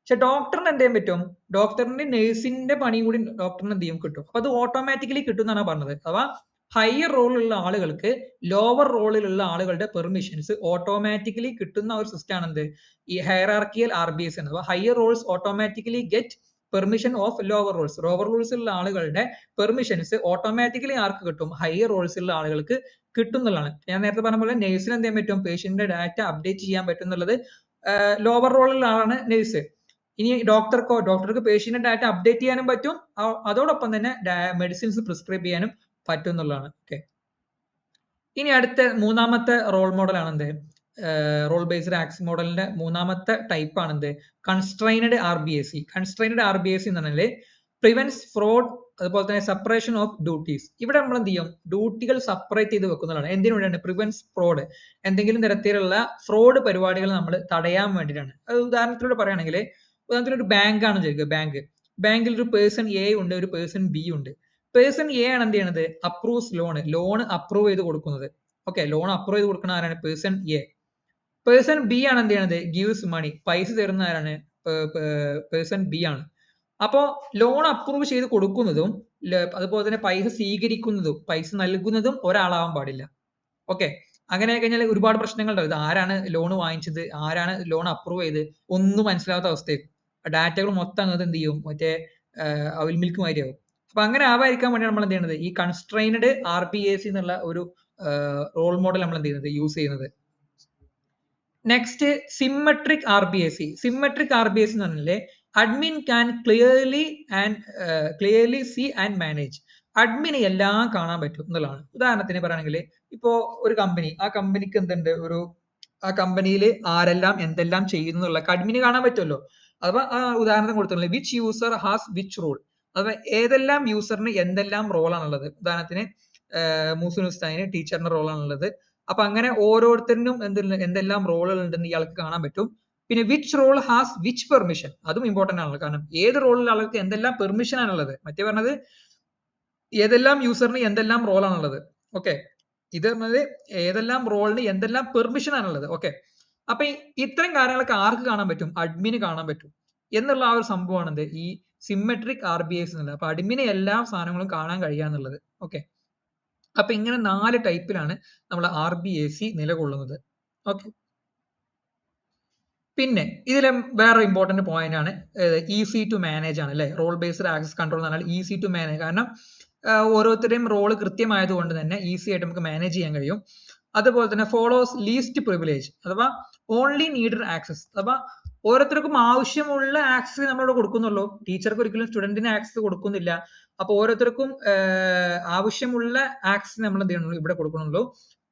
പക്ഷെ ഡോക്ടറിന് എന്ത് ചെയ്യാൻ പറ്റും, ഡോക്ടറിന്റെ നേഴ്സിന്റെ പണിയും കൂടി ഡോക്ടറിന് എന്ത് ചെയ്യും, കിട്ടും. അപ്പൊ അത് ഓട്ടോമാറ്റിക്കലി കിട്ടും എന്നാണ് പറഞ്ഞത്. അഥവാ ഹയർ റോളിലുള്ള ആളുകൾക്ക് ലോവർ റോളിലുള്ള ആളുകളുടെ പെർമിഷൻസ് ഓട്ടോമാറ്റിക്കലി കിട്ടുന്ന ഒരു സിസ്റ്റം ആണ് എന്ത്, ഈ ഹൈറാർക്കിയൽ RBAC. അഥവാ higher roles automatically get permission of lower roles. Lower റോൾസിലുള്ള ആളുകളുടെ പെർമിഷൻസ് ഓട്ടോമാറ്റിക്കലി ആർക്ക് കിട്ടും, ഹയർ റോൾസിലുള്ള ആളുകൾക്ക് കിട്ടും എന്നുള്ളതാണ്. ഞാൻ നേരത്തെ പറഞ്ഞ പോലെ നേഴ്സിന് എന്ത് ചെയ്യാൻ പറ്റും, പേഷ്യന്റിന്റെ ഡാറ്റ അപ്ഡേറ്റ് ചെയ്യാൻ പറ്റും എന്നുള്ളത് ലോവർ റോളിലുള്ള ആളാണ് നേഴ്സ്. ഇനി ഡോക്ടർക്ക് പേഷ്യന്റിന്റെ ഡാറ്റ അപ്ഡേറ്റ് ചെയ്യാനും പറ്റും, അതോടൊപ്പം തന്നെ മെഡിസിൻസ് പ്രിസ്ക്രൈബ് ചെയ്യാനും പറ്റും എന്നുള്ളതാണ്. ഓക്കെ, ഇനി അടുത്ത മൂന്നാമത്തെ റോൾ മോഡൽ ആണ് എന്ത്, റോൾ ബേസ്ഡ് ആക്സസ് മോഡലിന്റെ മൂന്നാമത്തെ ടൈപ്പ് ആണ് എന്ത്, കൺസ്ട്രെയിൻഡ് RBAC. കൺസ്ട്രെയിൻഡ് RBAC എന്ന് പറഞ്ഞാൽ പ്രിവെന്റ്സ് ഫ്രോഡ്, അതുപോലെ തന്നെ സെപ്പറേഷൻ ഓഫ് ഡ്യൂട്ടീസ്. ഇവിടെ നമ്മൾ എന്ത് ചെയ്യും, ഡ്യൂട്ടികൾ സെപ്പറേറ്റ് ചെയ്ത് വെക്കുന്നതാണ്. എന്തിനു വേണ്ടിയാണ്, പ്രിവെന്റ്സ് ഫ്രോഡ്, എന്തെങ്കിലും തരത്തിലുള്ള ഫ്രോഡ് പരിപാടികൾ നമ്മൾ തടയാൻ വേണ്ടിയിട്ടാണ്. അത് ഉദാഹരണത്തിലൂടെ പറയുകയാണെങ്കിൽ, ഉദാഹരണത്തിന് ഒരു ബാങ്ക് ആണ് ചോദിക്കുക. ബാങ്കിൽ ഒരു പേഴ്സൺ A ഉണ്ട്, ഒരു പേഴ്സൺ B ഉണ്ട്. പേഴ്സൺ A ആണ് എന്ത് ചെയ്യണത്, അപ്രൂവ്സ് ലോൺ അപ്രൂവ് ചെയ്ത് കൊടുക്കുന്നത്. ഓക്കെ, ലോൺ അപ്രൂവ് ചെയ്ത് കൊടുക്കുന്ന ആരാണ്, പേഴ്സൺ A. പേഴ്സൺ ബി ആണ് എന്ത് ചെയ്യണത്, ഗീവ്സ് മണി, പൈസ തരുന്ന ആരാണ്, പേഴ്സൺ ബി ആണ്. അപ്പോ ലോൺ അപ്രൂവ് ചെയ്ത് കൊടുക്കുന്നതും അതുപോലെ തന്നെ പൈസ സ്വീകരിക്കുന്നതും പൈസ നൽകുന്നതും ഒരാളാവാൻ പാടില്ല. ഓക്കെ, അങ്ങനെ കഴിഞ്ഞാൽ ഒരുപാട് പ്രശ്നങ്ങളുണ്ടാവും. ഇത് ആരാണ് ലോൺ വാങ്ങിച്ചത്, ആരാണ് ലോൺ അപ്രൂവ് ചെയ്ത്, ഒന്നും മനസ്സിലാവാത്ത അവസ്ഥയായിരിക്കും. ഡാറ്റകൾ മൊത്തം അങ്ങനത്തെ എന്ത് ചെയ്യും, മറ്റേ അവിൽ മിൽക്ക് മാതിരിയാവും. അപ്പൊ അങ്ങനെ ആവാതിരിക്കാൻ വേണ്ടി നമ്മൾ എന്ത് ചെയ്യുന്നത്, ഈ കൺസ്ട്രെയിൻഡ് RBAC എന്നുള്ള ഒരു റോൾ മോഡൽ നമ്മൾ എന്ത് ചെയ്യുന്നത്, യൂസ് ചെയ്യുന്നത്. Next symmetric RBAC. Symmetric RBAC എന്ന് പറഞ്ഞാൽ admin can clearly see and manage. അഡ്മിന് എല്ലാം കാണാൻ പറ്റും എന്നുള്ളതാണ്. ഉദാഹരണത്തിന് പറയുകയാണെങ്കിൽ ഇപ്പോ ഒരു കമ്പനി, ആ കമ്പനിക്ക് എന്തുണ്ട്, ആ കമ്പനിയിൽ ആരെല്ലാം എന്തെല്ലാം ചെയ്യുന്നു എന്നുള്ള അഡ്മിന് കാണാൻ പറ്റുമല്ലോ. അഥവാ ആ ഉദാഹരണം കൊടുത്തിട്ടുള്ളത് which user has which role, അഥവാ ഏതെല്ലാം യൂസറിന് എന്തെല്ലാം റോളാണുള്ളത്. ഉദാഹരണത്തിന് മൂസുൻ ഉസ്താദിന് ടീച്ചറിന്റെ റോളാണുള്ളത്. അപ്പൊ അങ്ങനെ ഓരോരുത്തരിനും എന്തെല്ലാം റോളുകൾ ഉണ്ടെന്ന് ഇയാൾക്ക് കാണാൻ പറ്റും. പിന്നെ which role has which permission, അതും ഇമ്പോർട്ടന്റ് ആണല്ലോ. കാരണം ഏത് റോളിൽ ആൾക്ക് എന്തെല്ലാം പെർമിഷൻ ആണുള്ളത്. മറ്റേ പറഞ്ഞത് ഏതെല്ലാം യൂസറിന് എന്തെല്ലാം റോളാണുള്ളത്. ഓക്കെ, ഇത് പറഞ്ഞത് ഏതെല്ലാം റോളിന് എന്തെല്ലാം പെർമിഷൻ ആണുള്ളത്. ഓക്കെ, അപ്പൊ ഇത്തരം കാര്യങ്ങളൊക്കെ ആർക്ക് കാണാൻ പറ്റും, അഡ്മിന് കാണാൻ പറ്റും എന്നുള്ള ആ ഒരു സംഭവമാണ് എന്ത്, ഈ സിമ്മട്രിക് RBAC എന്നുള്ളത്. അപ്പൊ അഡ്മിന് എല്ലാ സാധനങ്ങളും കാണാൻ കഴിയാന്നുള്ളത്. ഓക്കെ, അപ്പൊ ഇങ്ങനെ 4 ടൈപ്പിലാണ് നമ്മൾ RBAC നിലകൊള്ളുന്നത്. ഓക്കെ, പിന്നെ ഇതിലെ വേറെ ഇമ്പോർട്ടന്റ് പോയിന്റ് ആണ് ഈസി ടു മാനേജ് ആണ് അല്ലെ. റോൾ ബേസ്ഡ് ആക്സസ് കൺട്രോൾ എന്ന് പറഞ്ഞാൽ ഈസി ടു മാനേജ്. കാരണം ഓരോരുത്തരുടെയും റോള് കൃത്യമായതുകൊണ്ട് തന്നെ ഈസി ആയിട്ട് നമുക്ക് മാനേജ് ചെയ്യാൻ കഴിയും. അതുപോലെ തന്നെ ഫോളോസ് ലീസ്റ്റ് പ്രിവിലേജ്, അഥവാ ഓൺലി നീഡഡ് ആക്സസ്. അഥവാ ഓരോരുത്തർക്കും ആവശ്യമുള്ള ആക്സസ് നമ്മളിവിടെ കൊടുക്കുന്നുള്ളൂ. ടീച്ചർക്ക് ഒരിക്കലും സ്റ്റുഡന്റിന് ആക്സസ് കൊടുക്കുന്നില്ല. അപ്പൊ ഓരോരുത്തർക്കും ആവശ്യമുള്ള ആക്സസ് നമ്മൾ എന്ത് ചെയ്യണുള്ളൂ, ഇവിടെ കൊടുക്കണുള്ളൂ.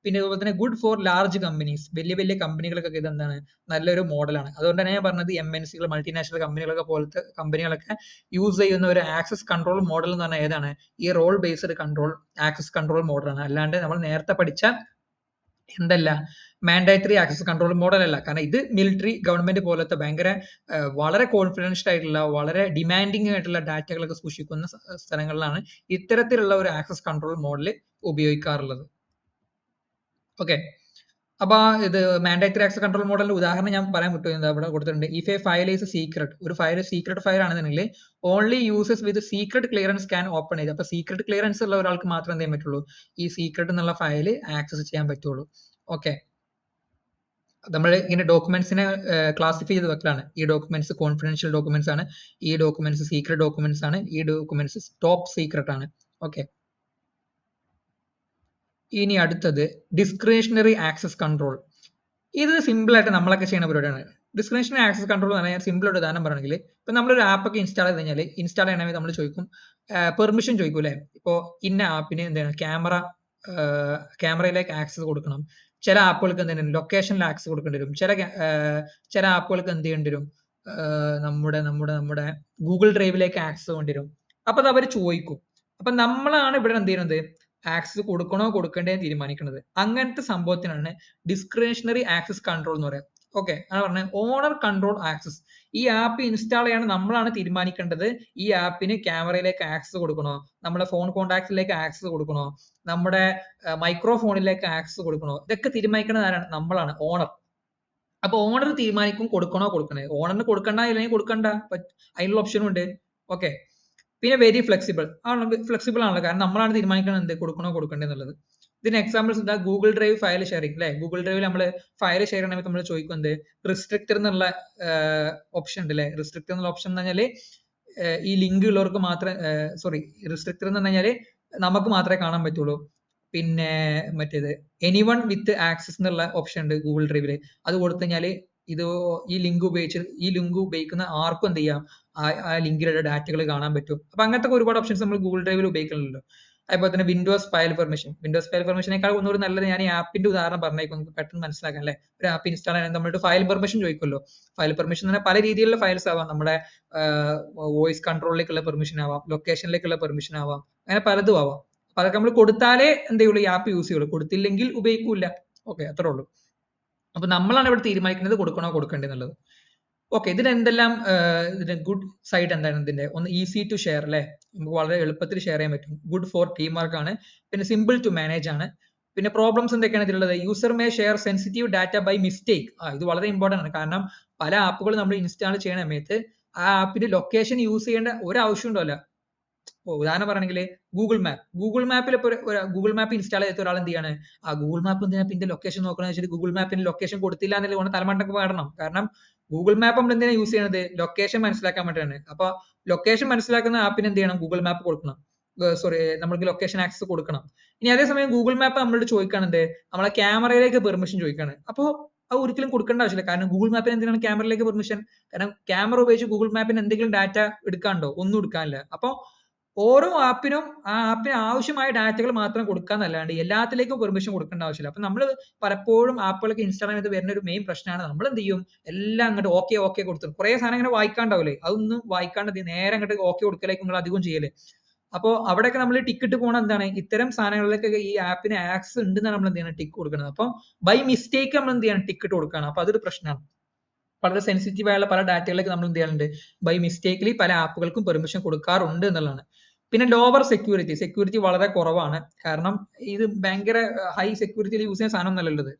പിന്നെ അതുപോലെ തന്നെ ഗുഡ് ഫോർ ലാർജ് കമ്പനീസ്, വലിയ വലിയ കമ്പനികൾക്കൊക്കെ ഇത് എന്താണ്, നല്ലൊരു മോഡലാണ്. അതുകൊണ്ട് തന്നെ ഞാൻ പറഞ്ഞത് MNCകൾ, മൾട്ടിനാഷണൽ കമ്പനികളൊക്കെ പോലത്തെ കമ്പനികളൊക്കെ യൂസ് ചെയ്യുന്ന ഒരു ആക്സസ് കൺട്രോൾ മോഡൽ എന്ന് പറഞ്ഞാൽ ഏതാണ്, ഈ role based control access control മോഡലാണ്. അല്ലാണ്ട് നമ്മൾ നേരത്തെ പഠിച്ച എന്തല്ല മാൻഡേറ്ററി ആക്സസ് കൺട്രോൾ മോഡൽ അല്ല. കാരണം ഇത് മിലിറ്ററി, ഗവൺമെന്റ് പോലത്തെ ഭയങ്കര വളരെ കോൺഫിഡൻഷ്യൽ ആയിട്ടുള്ള, വളരെ ഡിമാൻഡിങ് ആയിട്ടുള്ള ഡാറ്റകളൊക്കെ സൂക്ഷിക്കുന്ന സ്ഥലങ്ങളിലാണ് ഇത്തരത്തിലുള്ള ഒരു ആക്സസ് കൺട്രോൾ മോഡൽ ഉപയോഗിക്കാറുള്ളത്. ഓക്കെ, അപ്പൊ ഇത് മാൻഡേറ്ററി ആക്സസ് കൺട്രോൾ മോഡലിന്റെ ഉദാഹരണം ഞാൻ പറയാൻ വിട്ടു. എന്താ ഇവിടെ കൊടുത്തിട്ടുണ്ട്, if A file is secret, ഒരു ഫയൽ സീക്രട്ട് ഫയൽ ആണെന്നുണ്ടെങ്കിൽ only users with secret clearance can open ചെയ്ത്. അപ്പൊ സീക്രട്ട് ക്ലിയറൻസ് ഉള്ള ഒരാൾക്ക് മാത്രം എന്ത് ചെയ്യാൻ പറ്റുള്ളൂ, ഈ സീക്രട്ട് എന്നുള്ള ഫയൽ ആക്സസ് ചെയ്യാൻ പറ്റുള്ളൂ. ഓക്കെ, നമ്മൾ ഇങ്ങനെ ഡോക്യുമെന്റ്സിനെ ക്ലാസിഫൈ ചെയ്ത് വെക്കലാണ്. ഈ ഡോക്യുമെന്റ്സ് കോൺഫിഡൻഷ്യൽ ഡോക്യുമെന്റ്സ് ആണ്, ഈ ഡോക്യുമെന്റ്സ് സീക്രട്ട് ഡോക്യുമെന്റ്സ് ആണ്, ഈ ഡോക്യുമെന്റ്സ് ടോപ്പ് സീക്രട്ട് ആണ്. ഓക്കെ, ഇനി അടുത്തത് ഡിസ്ക്രിഷണറി ആക്സസ് കൺട്രോൾ. ഇത് സിമ്പിൾ ആയിട്ട് നമ്മളൊക്കെ ചെയ്യുന്ന പരിപാടിയാണ്. ഡിസ്ക്രിഷണറി ആക്സസ് കൺട്രോൾ എന്ന് പറഞ്ഞാൽ സിമ്പിൾ ആയിട്ട് ഉദാഹരണം പറയണമെങ്കിൽ, ഇപ്പൊ നമ്മളൊരു ആപ്പ് ഒക്കെ ഇൻസ്റ്റാൾ ചെയ്ത് കഴിഞ്ഞാൽ ഇൻസ്റ്റാൾ ചെയ്യണമെങ്കിൽ നമ്മൾ ചോദിക്കും, പെർമിഷൻ ചോദിക്കും അല്ലെ. ഇപ്പോ ഇന്ന ആപ്പിന് എന്താണ് ക്യാമറയിലേക്ക് ആക്സസ് കൊടുക്കണം. ചില ആപ്പുകൾക്ക് എന്താണ് ലൊക്കേഷനിൽ ആക്സസ് കൊടുക്കേണ്ടി വരും. ചില ആപ്പുകൾക്ക് എന്ത് ചെയ്യേണ്ടി വരും, നമ്മുടെ ഗൂഗിൾ ഡ്രൈവിലേക്ക് ആക്സസ് വേണ്ടി വരും. അപ്പൊ അത് അവർ ചോദിക്കും. അപ്പൊ നമ്മളാണ് ഇവിടെ എന്ത് ചെയ്യുന്നത്, ആക്സസ് കൊടുക്കണോ കൊടുക്കണ്ടേ തീരുമാനിക്കുന്നത്. അങ്ങനത്തെ സംഭവത്തിനാണ് ഡിസ്ക്രിഷണറി ആക്സസ് കൺട്രോൾ എന്ന് പറയുന്നത്. ഓക്കെ, ആണ് പറഞ്ഞത് ഓണർ കൺട്രോൾ ആക്സസ്. ഈ ആപ്പ് ഇൻസ്റ്റാൾ ചെയ്യാൻ നമ്മളാണ് തീരുമാനിക്കേണ്ടത്. ഈ ആപ്പിന് ക്യാമറയിലേക്ക് ആക്സസ് കൊടുക്കണോ, നമ്മുടെ ഫോൺ കോൺടാക്റ്റിലേക്ക് ആക്സസ് കൊടുക്കണോ, നമ്മുടെ മൈക്രോഫോണിലേക്ക് ആക്സസ് കൊടുക്കണോ, ഇതൊക്കെ തീരുമാനിക്കുന്നത് ആരാണ്, നമ്മളാണ്, ഓണർ. അപ്പൊ ഓണർ തീരുമാനിക്കും കൊടുക്കണോ കൊടുക്കണേ. ഓണറിന് കൊടുക്കണ്ട ഇല്ലെങ്കിൽ കൊടുക്കണ്ട, അതിനുള്ള ഓപ്ഷനും ഉണ്ട്. ഓക്കെ, പിന്നെ വെരി ഫ്ലെക്സിബിൾ ആണല്ലോ. കാരണം നമ്മളാണ് തീരുമാനിക്കുന്നത് എന്ത് കൊടുക്കണോ കൊടുക്കണ്ടേ എന്നുള്ളത്. ഇതിന് എക്സാമ്പിൾസ് എന്താ, ഗൂഗിൾ ഡ്രൈവ് ഫയൽ ഷെയറിംഗ് അല്ലെ. ഗൂഗിൾ ഡ്രൈവിൽ നമ്മൾ ഫയൽ ഷെയർ ചെയ്യണമെങ്കിൽ നമ്മൾ ചോദിക്കും എന്ത്, റിസ്ട്രിക്റ്റർ എന്നുള്ള ഓപ്ഷൻ ഉണ്ട് അല്ലെ. റിസ്ട്രിക്റ്റർ എന്നുള്ള ഓപ്ഷൻ എന്ന് പറഞ്ഞാല് ഈ ലിങ്ക് ഉള്ളവർക്ക് മാത്രമേ, റിസ്ട്രിക്റ്റർ എന്ന് പറഞ്ഞാല് നമുക്ക് മാത്രമേ കാണാൻ പറ്റുള്ളൂ. പിന്നെ മറ്റേത് എനിവൺ വിത്ത് ആക്സസ് എന്നുള്ള ഓപ്ഷൻ ഉണ്ട് ഗൂഗിൾ ഡ്രൈവില്. അത് കൊടുത്തു കഴിഞ്ഞാല് ഈ ലിങ്ക് ഉപയോഗിക്കുന്ന ആർക്കും എന്ത് ചെയ്യാം, ആ ലിങ്കിലുള്ള ഡാറ്റകൾ കാണാൻ പറ്റും. അപ്പൊ അങ്ങനത്തെ ഒരുപാട് ഓപ്ഷൻസ് നമ്മൾ ഗൂഗിൾ ഡ്രൈവിൽ ഉപയോഗിക്കുന്നുണ്ടല്ലോ. അതുപോലെ തന്നെ വിൻഡോസ് ഫയൽ പെർമിഷനേക്കാൾ ഒന്നുകൂടി നല്ലത് ഞാൻ ഈ ആപ്പിന്റെ ഉദാഹരണം പറഞ്ഞേക്കും, നമുക്ക് പെട്ടെന്ന് മനസ്സിലാക്കാൻ അല്ലെ. ഒരു ആപ്പ് ഇൻസ്റ്റാൾ ചെയ്യാൻ നമ്മളുടെ ഫയൽ പെർമിഷൻ ചോദിക്കുമല്ലോ. ഫയൽ പെർമിഷൻ എന്ന് പറഞ്ഞാൽ പല രീതിയിലുള്ള ഫയൽസ് ആവാം. നമ്മുടെ വോയിസ് കൺട്രോളിലേക്കുള്ള പെർമിഷൻ ആവാം, ലൊക്കേഷനിലേക്കുള്ള പെർമിഷൻ ആവാം, അങ്ങനെ പലതും ആവാം. അപ്പൊ അതൊക്കെ നമ്മൾ കൊടുത്താലേ എന്ത് ചെയ്യുള്ളൂ, ഈ ആപ്പ് യൂസ് ചെയ്യുള്ളൂ. കൊടുത്തില്ലെങ്കിൽ ഉപയോഗിക്കൂല. ഓക്കെ, അത്രേ ഉള്ളൂ. അപ്പൊ നമ്മളാണ് ഇവിടെ തീരുമാനിക്കുന്നത് കൊടുക്കണോ കൊടുക്കണ്ടേ എന്നുള്ളത്. ഓക്കെ, ഇതിന് എന്തെല്ലാം ഇതിന്റെ ഗുഡ് സൈഡ് എന്താണ്, ഇതിന്റെ ഒന്ന് ഈസി ടു ഷെയർ അല്ലെ. നമുക്ക് വളരെ എളുപ്പത്തിൽ ഷെയർ ചെയ്യാൻ പറ്റും. ഗുഡ് ഫോർ ടീം വർക്ക് ആണ്. പിന്നെ സിമ്പിൾ ടു മാനേജ് ആണ്. പിന്നെ പ്രോബ്ലംസ് എന്തൊക്കെയാണ് ഇതിലുള്ളത്? User may share sensitive data by mistake. ഇത് വളരെ ഇമ്പോർട്ടന്റ് ആണ്. കാരണം പല ആപ്പുകൾ നമ്മൾ ഇൻസ്റ്റാൾ ചെയ്യുന്ന സമയത്ത് ആ ആപ്പിന്റെ ലൊക്കേഷൻ യൂസ് ചെയ്യേണ്ട ഒരു ആവശ്യം ഉണ്ടല്ല. ഉദാഹരണം പറയണെങ്കിൽ ഗൂഗിൾ മാപ്പിൽ ഇപ്പോൾ ഗൂഗിൾ മാപ്പ് ഇൻസ്റ്റാൾ ചെയ്ത ഒരാൾ എന്ത് ചെയ്യാണ്? ആ ഗൂഗിൾ മാപ്പ് എന്തിനാ പിന്നെ ലൊക്കേഷൻ നോക്കണമെന്ന് വെച്ചിട്ട് ഗൂഗിൾ മാപ്പിന് ലൊക്കേഷൻ കൊടുത്തില്ല എന്നല്ലേ കൊണ്ട് തലമണ്ടക്ക് പാടണം. കാരണം ഗൂഗിൾ മാപ്പ് നമ്മൾ എന്തിനാ യൂസ് ചെയ്യണത്? ലൊക്കേഷൻ മനസ്സിലാക്കാൻ വേണ്ടിയാണ്. അപ്പൊ ലൊക്കേഷൻ മനസ്സിലാക്കുന്ന ആപ്പിന് എന്ത് ചെയ്യണം? ഗൂഗിൾ മാപ്പ് കൊടുക്കണം. സോറി, നമ്മൾക്ക് ലൊക്കേഷൻ ആക്സസ് കൊടുക്കണം. ഇനി അതേസമയം ഗൂഗിൾ മാപ്പ് നമ്മളോട് ചോദിക്കാനുണ്ട്, നമ്മളെ ക്യാമറയിലേക്ക് പെർമിഷൻ ചോദിക്കാണ്. അപ്പോൾ അത് ഒരിക്കലും കൊടുക്കേണ്ട ആവശ്യമില്ല. കാരണം ഗൂഗിൾ മാപ്പിന് എന്തിനാണ് ക്യാമറയിലേക്ക് പെർമിഷൻ? കാരണം ക്യാമറ ഉപയോഗിച്ച് ഗൂഗിൾ മാപ്പിന് എന്തെങ്കിലും ഡാറ്റ എടുക്കാനുണ്ടോ? ഒന്നും എടുക്കാനില്ല. അപ്പോൾ ഓരോ ആപ്പിനും ആ ആപ്പിന് ആവശ്യമായ ഡാറ്റകൾ മാത്രം കൊടുക്കാന്നല്ലാണ്ട് എല്ലാത്തിലേക്കും പെർമിഷൻ കൊടുക്കേണ്ട ആവശ്യമില്ല. അപ്പൊ നമ്മൾ പലപ്പോഴും ആപ്പുകളൊക്കെ ഇൻസ്റ്റാൾ ചെയ്ത് വരുന്ന ഒരു മെയിൻ പ്രശ്നമാണ്, നമ്മൾ എന്ത് ചെയ്യും, എല്ലാം അങ്ങോട്ട് ഓക്കെ കൊടുത്തു. കുറെ സാധനം ഇങ്ങനെ വായിക്കാണ്ടാവില്ലേ, അതൊന്നും വായിക്കാണ്ട് നേരെ അങ്ങോട്ട് ഓക്കെ കൊടുക്കലേക്ക് നിങ്ങൾ അധികം ചെയ്യല്. അപ്പോൾ അവിടെയൊക്കെ നമ്മൾ ടിക്കറ്റ് പോകണം എന്താണ്, ഇത്തരം സാധനങ്ങളിലേക്കൊക്കെ ഈ ആപ്പിന് ആക്സസ് ഉണ്ടെന്നാണ് നമ്മൾ എന്ത് ചെയ്യണം, ടിക്ക് കൊടുക്കുന്നത്. അപ്പം ബൈ മിസ്റ്റേക്ക് നമ്മൾ എന്ത് ചെയ്യണം, ടിക്കറ്റ് കൊടുക്കുകയാണ്. അപ്പൊ അതൊരു പ്രശ്നമാണ്. വളരെ സെൻസിറ്റീവ് ആയുള്ള പല ഡാറ്റകളിലേക്ക് നമ്മൾ എന്ത് ചെയ്യാറുണ്ട്, ബൈ മിസ്റ്റേക്കിൽ പല ആപ്പുകൾക്കും പെർമിഷൻ കൊടുക്കാറുണ്ട് എന്നുള്ളതാണ്. പിന്നെ ലോവർ സെക്യൂരിറ്റി വളരെ കുറവാണ്. കാരണം ഇത് ഭയങ്കര ഹൈ സെക്യൂരിറ്റിയിൽ യൂസ് ചെയ്യുന്ന സാധനം നല്ലത്.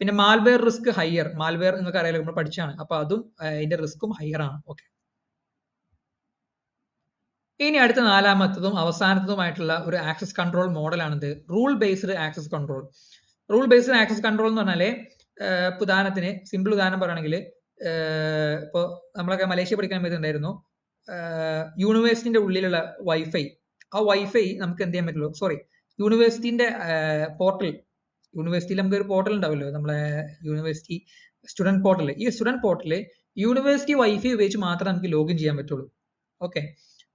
പിന്നെ മാൽവെയർ റിസ്ക് ഹയർ. മാൽവെയർ നിങ്ങൾക്ക് അറിയാലോ, നമ്മൾ പഠിച്ചാണ്. അപ്പൊ അതും അതിന്റെ റിസ്ക്കും ഹയർ ആണ്. ഓക്കെ, ഇനി അടുത്ത നാലാമത്തതും അവസാനത്തതുമായിട്ടുള്ള ഒരു ആക്സസ് കൺട്രോൾ മോഡലാണിത്, rule based access control. Rule based access control എന്ന് പറഞ്ഞാല് ഉദാഹരണത്തിന് സിമ്പിൾ ഉദാഹരണം പറയുകയാണെങ്കിൽ, ഇപ്പോൾ നമ്മളൊക്കെ മലേഷ്യ പഠിക്കാൻ പറ്റുന്നുണ്ടായിരുന്നു, യൂണിവേഴ്സിറ്റിന്റെ ഉള്ളിലുള്ള വൈഫൈ, ആ വൈഫൈ നമുക്ക് എന്ത് ചെയ്യാൻ പറ്റുള്ളൂ, സോറി, യൂണിവേഴ്സിറ്റിന്റെ പോർട്ടൽ, യൂണിവേഴ്സിറ്റിയിൽ നമുക്ക് ഒരു പോർട്ടൽ ഉണ്ടാവുമല്ലോ, നമ്മളെ യൂണിവേഴ്സിറ്റി സ്റ്റുഡന്റ് പോർട്ടൽ. ഈ സ്റ്റുഡന്റ് പോർട്ടല് യൂണിവേഴ്സിറ്റി വൈഫൈ ഉപയോഗിച്ച് മാത്രമേ നമുക്ക് ലോഗിൻ ചെയ്യാൻ പറ്റുള്ളൂ. ഓക്കെ,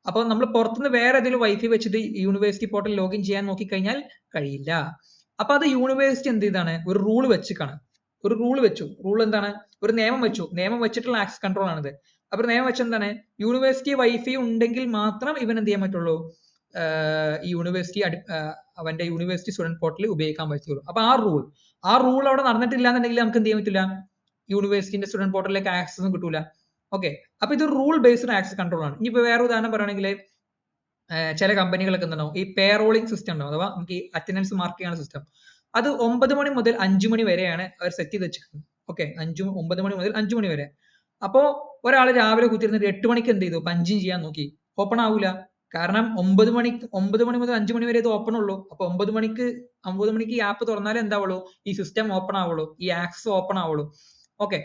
അപ്പോൾ നമ്മൾ പുറത്തുനിന്ന് വേറെ ഏതെങ്കിലും വൈഫൈ വെച്ചിട്ട് യൂണിവേഴ്സിറ്റി പോർട്ടൽ ലോഗിൻ ചെയ്യാൻ നോക്കിക്കഴിഞ്ഞാൽ കഴിയില്ല. അപ്പൊ അത് യൂണിവേഴ്സിറ്റി എന്ത് ചെയ്താണ്, ഒരു റൂൾ വെച്ചിക്കാണ്. ഒരു റൂൾ വെച്ചു. റൂൾ എന്താണ്? ഒരു നിയമം വെച്ചു. നിയമം വെച്ചിട്ടുള്ള ആക്സസ് കൺട്രോൾ ആണിത്. അപ്പൊ നിയമം വെച്ചെന്താണ്, യൂണിവേഴ്സിറ്റി വൈഫൈ ഉണ്ടെങ്കിൽ മാത്രം ഇവൻ എന്ത് ചെയ്യാൻ പറ്റുള്ളൂ, ഈ യൂണിവേഴ്സിറ്റി അവന്റെ യൂണിവേഴ്സിറ്റി സ്റ്റുഡന്റ് പോർട്ടൽ ഉപയോഗിക്കാൻ പറ്റുള്ളൂ. അപ്പൊ ആ റൂൾ അവിടെ നടന്നിട്ടില്ല എന്നുണ്ടെങ്കിൽ നമുക്ക് എന്ത് ചെയ്യാൻ പറ്റില്ല, യൂണിവേഴ്സിറ്റിന്റെ സ്റ്റുഡന്റ് പോർട്ടലിലേക്ക് ആക്സസ് കിട്ടൂല. ഓക്കെ, അപ്പൊ ഇത് റൂൾ ബേസ്ഡ് ആക്സസ് കൺട്രോൾ ആണ്. ഇനിയിപ്പോ വേറെ ഉദാഹരണം പറയുകയാണെങ്കിൽ, ചില കമ്പനികളൊക്കെ എന്തുണ്ടാവും, ഈ പേറോളിംഗ് സിസ്റ്റം ഉണ്ടാവും, അഥവാ നമുക്ക് ഈ അറ്റൻഡൻസ് മാർക്ക് ചെയ്യുന്ന സിസ്റ്റം. അത് 9 മണി മുതൽ 5 മണി വരെയാണ് അവർ സെറ്റ് ചെയ്ത് വെച്ചിരിക്കുന്നത്. ഓക്കെ, 9 മണി മുതൽ 5 മണി വരെ. അപ്പോ ഒരാൾ രാവിലെ കുത്തിരുന്നിട്ട് 8 മണിക്ക് എന്ത് ചെയ്തു, പഞ്ചിങ് ചെയ്യാൻ നോക്കി, ഓപ്പൺ ആവൂല. കാരണം 9 മണി മുതൽ 5 മണി വരെ ഇത് ഓപ്പൺ ഉള്ളൂ. അപ്പൊ 9 മണിക്ക് ഈ ആപ്പ് തുറന്നാലേ എന്താവുള്ളൂ, ഈ സിസ്റ്റം ഓപ്പൺ ആവുള്ളൂ, ഈ ആക്സസ് ഓപ്പൺ ആവുള്ളൂ. ഓക്കെ,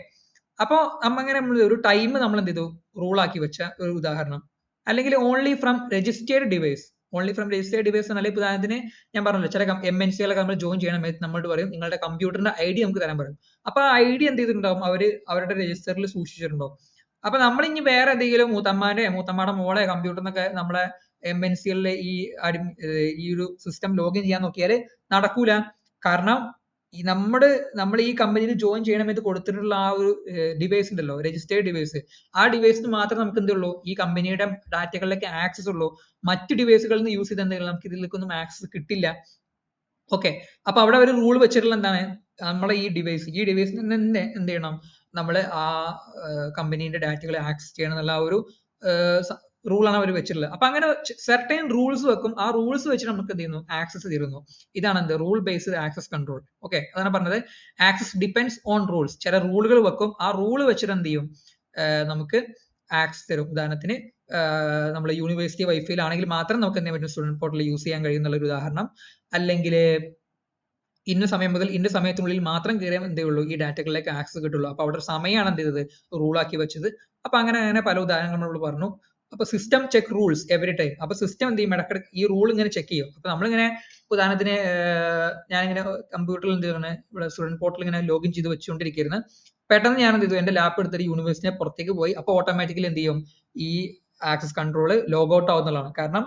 അപ്പൊ നമ്മങ്ങനെ ഒരു ടൈം നമ്മൾ എന്ത് ചെയ്തു, റൂൾ ആക്കി വെച്ച ഒരു ഉദാഹരണം. അല്ലെങ്കിൽ only from registered device. Only from registered device എന്നാൽ ഉദാഹരണത്തിന് ഞാൻ പറഞ്ഞല്ലോ, ചില MNC-കളൊക്കെ നമ്മൾ ജോയിൻ ചെയ്യണം, നമ്മളോട് പറയും നിങ്ങളുടെ കമ്പ്യൂട്ടറിന്റെ ID നമുക്ക് തരാൻ പറയും. അപ്പൊ ആ ID എന്ത് ചെയ്തിട്ടുണ്ടാവും, അവരുടെ രജിസ്റ്ററിൽ സൂക്ഷിച്ചിട്ടുണ്ടാവും. അപ്പൊ നമ്മൾ ഇനി വേറെ എന്തെങ്കിലും മൂത്തമ്മയുടെ മോളെ കമ്പ്യൂട്ടറിനൊക്കെ നമ്മളെ MNC-കളിലെ ഈ ഒരു സിസ്റ്റം ലോഗിൻ ചെയ്യാൻ നോക്കിയാൽ നടക്കൂല. കാരണം നമ്മൾ ഈ കമ്പനിയിൽ ജോയിൻ ചെയ്യണമെന്ന് കൊടുത്തിട്ടുള്ള ആ ഒരു ഡിവൈസ് ഉണ്ടല്ലോ, രജിസ്റ്റേർഡ് ഡിവൈസ്, ആ ഡിവൈസിന് മാത്രം നമുക്ക് എന്തുള്ളൂ, ഈ കമ്പനിയുടെ ഡാറ്റകളിലേക്ക് ആക്സസ് ഉള്ളൂ. മറ്റു ഡിവൈസുകളിൽ നിന്ന് യൂസ് ചെയ്തിട്ടുണ്ടെങ്കിൽ നമുക്ക് ഇതിലേക്കൊന്നും ആക്സസ് കിട്ടില്ല. ഓക്കെ, അപ്പൊ അവിടെ ഒരു റൂൾ വെച്ചിട്ടുള്ള എന്താണ്, നമ്മളെ ഈ ഡിവൈസിന് തന്നെ എന്ത് ചെയ്യണം, നമ്മൾ ആ കമ്പനീന്റെ ഡാറ്റകൾ ആക്സസ് ചെയ്യണം എന്നുള്ള ആ ഒരു റൂളാണ് അവർ വെച്ചിട്ടുള്ളത്. അപ്പൊ അങ്ങനെ സെർട്ടൈൻ റൂൾസ് വെക്കും. ആ റൂൾസ് വെച്ചിട്ട് നമുക്ക് എന്ത് ചെയ്യുന്നു, ആക്സസ് തരുന്നു. ഇതാണ് എന്ത്, rule based access control. Okay, അതാണ് പറഞ്ഞത്, ആക്സസ് ഡിപ്പെൻഡ്സ് ഓൺ റൂൾസ്. ചില റൂളുകൾ വെക്കും, ആ റൂൾ വെച്ചിട്ട് എന്ത് ചെയ്യും, നമുക്ക് ആക്സസ് തരും. ഉദാഹരണത്തിന് നമ്മൾ യൂണിവേഴ്സിറ്റി വൈഫൈയിലാണെങ്കിൽ മാത്രം നമുക്ക് എന്ത് ചെയ്യാൻ പറ്റും, സ്റ്റുഡന്റ് പോർട്ടൽ യൂസ് ചെയ്യാൻ കഴിയുന്നുള്ള ഒരു ഉദാഹരണം. അല്ലെങ്കിൽ ഇന്ന സമയം മുതൽ ഇന്ന സമയത്തിനുള്ളിൽ മാത്രം കയറിയാൽ എന്തേ ഉള്ളൂ, ഈ ഡാറ്റകളിലേക്ക് ആക്സസ് കിട്ടുള്ളൂ. അപ്പൊ അവിടെ സമയമാണ് എന്ത് ചെയ്തത്, റൂളാക്കി വെച്ചത്. അപ്പൊ അങ്ങനെ പല ഉദാഹരണങ്ങൾ നമ്മൾ പറഞ്ഞു. അപ്പൊ system check rules every time. അപ്പൊ സിസ്റ്റം എന്ത് ചെയ്യും, ഇടയ്ക്കിടയ്ക്ക് ഈ റൂൾ ഇങ്ങനെ ചെക്ക് ചെയ്യും. അപ്പൊ നമ്മളിങ്ങനെ ഉദാഹരണത്തിന് ഞാനിങ്ങനെ കമ്പ്യൂട്ടറിൽ എന്ത് ചെയ്യുന്നത്, ഇവിടെ സ്റ്റുഡന്റ് പോർട്ടൽ ഇങ്ങനെ ലോഗിൻ ചെയ്ത് വെച്ചുകൊണ്ടിരിക്കുന്നത്, പെട്ടെന്ന് ഞാൻ എന്ത് ചെയ്തു, എന്റെ ലാപ്പ് എടുത്തിട്ട് യൂണിവേഴ്സിറ്റിയെ പുറത്തേക്ക് പോയി. അപ്പൊ ഓട്ടോമാറ്റിക്കലി എന്ത് ചെയ്യും, ഈ ആക്സസ് കൺട്രോൾ ലോഗ് ഔട്ട് ആവുന്നതാണ്. കാരണം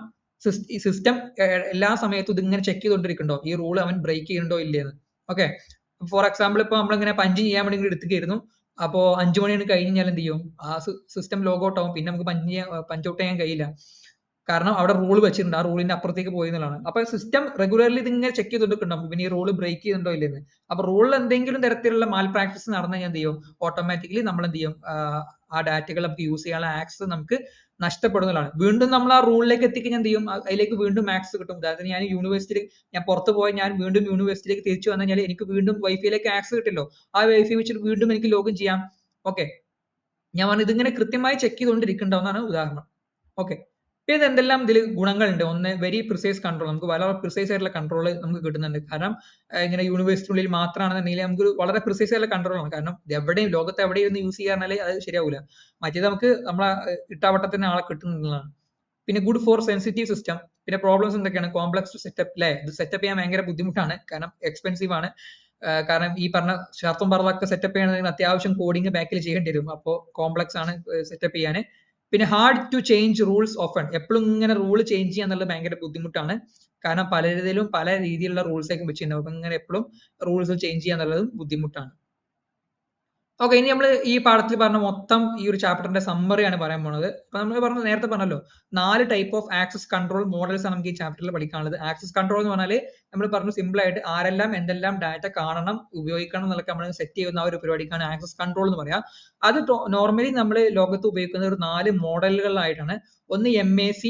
ഈ സിസ്റ്റം എല്ലാ സമയത്തും ഇതിങ്ങനെ ചെക്ക് ചെയ്തുകൊണ്ടിരിക്കണ്ടോ, ഈ റൂൾ അവൻ ബ്രേക്ക് ചെയ്യുന്നുണ്ടോ ഇല്ലേന്ന്. ഓക്കെ, ഫോർ എക്സാമ്പിൾ ഇപ്പൊ നമ്മളിങ്ങനെ പഞ്ച് ചെയ്യാൻ വേണ്ടി എടുത്തുകയായിരുന്നു. അപ്പോ 5 മണിയാണ് കഴിഞ്ഞാൽ എന്ത് ചെയ്യും, ആ സിസ്റ്റം ലോഗ് ഔട്ട് ആവും. പിന്നെ നമുക്ക് പഞ്ച് ഔട്ട് ചെയ്യാൻ കഴിയില്ല. കാരണം അവിടെ റൂൾ വെച്ചിട്ടുണ്ട്, ആ റൂളിന്റെ അപ്പുറത്തേക്ക് പോയി എന്നുള്ളതാണ്. അപ്പൊ സിസ്റ്റം റെഗുലർലി ഇതിങ്ങനെ ചെക്ക് ചെയ്തുകൊണ്ടിരിക്കണം പിന്നെ ഈ റൂൾ ബ്രേക്ക് ചെയ്യുന്നുണ്ടോ ഇല്ലെന്ന്. അപ്പൊ റൂളിൽ എന്തെങ്കിലും തരത്തിലുള്ള മാൽ പ്രാക്ടീസ് നടന്നു കഴിഞ്ഞാൽ എന്ത് ചെയ്യും, ഓട്ടോമാറ്റിക്കലി നമ്മൾ എന്ത് ചെയ്യും, ആ ഡാറ്റകൾ നമുക്ക് യൂസ് ചെയ്യാനുള്ള ആക്സസ് നമുക്ക് നഷ്ടപ്പെടുന്നതാണ്. വീണ്ടും നമ്മൾ ആ റൂളിലേക്ക് എത്തിക്കഴിഞ്ഞാൽ എന്ത് ചെയ്യും, അതിലേക്ക് വീണ്ടും ആക്സസ് കിട്ടും. അതായത് ഞാൻ യൂണിവേഴ്സിറ്റി, ഞാൻ പുറത്ത് പോയി ഞാൻ വീണ്ടും യൂണിവേഴ്സിറ്റിയിലേക്ക് തിരിച്ചു വന്നു കഴിഞ്ഞാൽ എനിക്ക് വീണ്ടും വൈഫൈയിലേക്ക് ആക്സസ് കിട്ടില്ലോ, ആ വൈഫൈ വെച്ചിട്ട് വീണ്ടും എനിക്ക് ലോഗിൻ ചെയ്യാം. ഓക്കെ, ഞാൻ പറഞ്ഞു ഇതിങ്ങനെ കൃത്യമായി ചെക്ക് ചെയ്തുകൊണ്ടിരിക്കേണ്ടതാണ് ഉദാഹരണം. ഓക്കെ, പിന്നെ എന്തെല്ലാം ഇതിൽ ഗുണങ്ങളുണ്ട്. ഒന്ന്, വെരി പ്രിസൈസ് കൺട്രോൾ, നമുക്ക് വളരെ പ്രിസൈസ് ആയിട്ടുള്ള കൺട്രോൾ നമുക്ക് കിട്ടുന്നുണ്ട്. കാരണം ഇങ്ങനെ യൂണിവേഴ്സിറ്റിയുള്ളിൽ മാത്രമാണെന്നുണ്ടെങ്കിൽ നമുക്ക് വളരെ പ്രിസൈസ് ആയിട്ടുള്ള കൺട്രോൾ ആണ്. കാരണം എവിടെയും ലോകത്ത് എവിടെയും ഒന്ന് യൂസ് ചെയ്യാറിനാലേ അത് ശരിയാവില്ല. മറ്റേത് നമുക്ക് നമ്മളെ ഇട്ടാവട്ടത്തിന് ആളെ കിട്ടുന്നതാണ്. പിന്നെ ഗുഡ് ഫോർ സെൻസിറ്റീവ് സിസ്റ്റം. പിന്നെ പ്രോബ്ലംസ് എന്തൊക്കെയാണ്, കോംപ്ലക്സ് ടു സെറ്റപ്പ് അല്ലേ, ഇത് സെറ്റപ്പ് ചെയ്യാൻ ഭയങ്കര ബുദ്ധിമുട്ടാണ്, കാരണം എക്സ്പെൻസീവ് ആണ്. കാരണം ഈ പറഞ്ഞ ഷർത്തും പറലൊക്കെ സെറ്റപ്പ് ചെയ്യണമെങ്കിൽ അത്യാവശ്യം കോഡിങ് ബാക്കിൽ ചെയ്യേണ്ടി വരും. അപ്പോൾ കോംപ്ലക്സ് ആണ് സെറ്റപ്പ് ചെയ്യാൻ. പിന്നെ hard to change rules often, എപ്പോഴും ഇങ്ങനെ റൂൾ ചേഞ്ച് ചെയ്യുക എന്നുള്ളത് ഭയങ്കര ബുദ്ധിമുട്ടാണ്. കാരണം പലരിലും പല രീതിയിലുള്ള റൂൾസ് ഒക്കെ വെച്ചിട്ടുണ്ടാവും. അപ്പൊ ഇങ്ങനെ എപ്പോഴും റൂൾസ് ചേഞ്ച് ചെയ്യുക എന്നുള്ളതും ബുദ്ധിമുട്ടാണ്. ഓക്കെ, ഇനി നമ്മൾ ഈ പാഠത്തിൽ പറഞ്ഞ മൊത്തം ഈ ഒരു ചാപ്റ്ററിന്റെ സമ്മറിയാണ് പറയാൻ പോണത്. അപ്പൊ നമ്മൾ പറഞ്ഞ നേരത്തെ പറഞ്ഞല്ലോ 4 type of access control models ആണ് നമുക്ക് ഈ ചാപ്റ്ററിൽ പഠിക്കാനുള്ളത്. ആക്സസ് കൺട്രോൾ എന്ന് പറഞ്ഞാൽ നമ്മൾ പറഞ്ഞു സിമ്പിൾ ആയിട്ട് ആരെല്ലാം എന്തെല്ലാം ഡാറ്റ കാണണം ഉപയോഗിക്കണം എന്നൊക്കെ നമ്മൾ സെറ്റ് ചെയ്യുന്ന ആ ഒരു പരിപാടിക്കാണ് ആക്സസ് കൺട്രോൾ എന്ന് പറയാം. അത് നോർമലി നമ്മൾ ലോകത്ത് ഉപയോഗിക്കുന്ന ഒരു 4 മോഡലുകളിലായിട്ടാണ്. ഒന്ന് MAC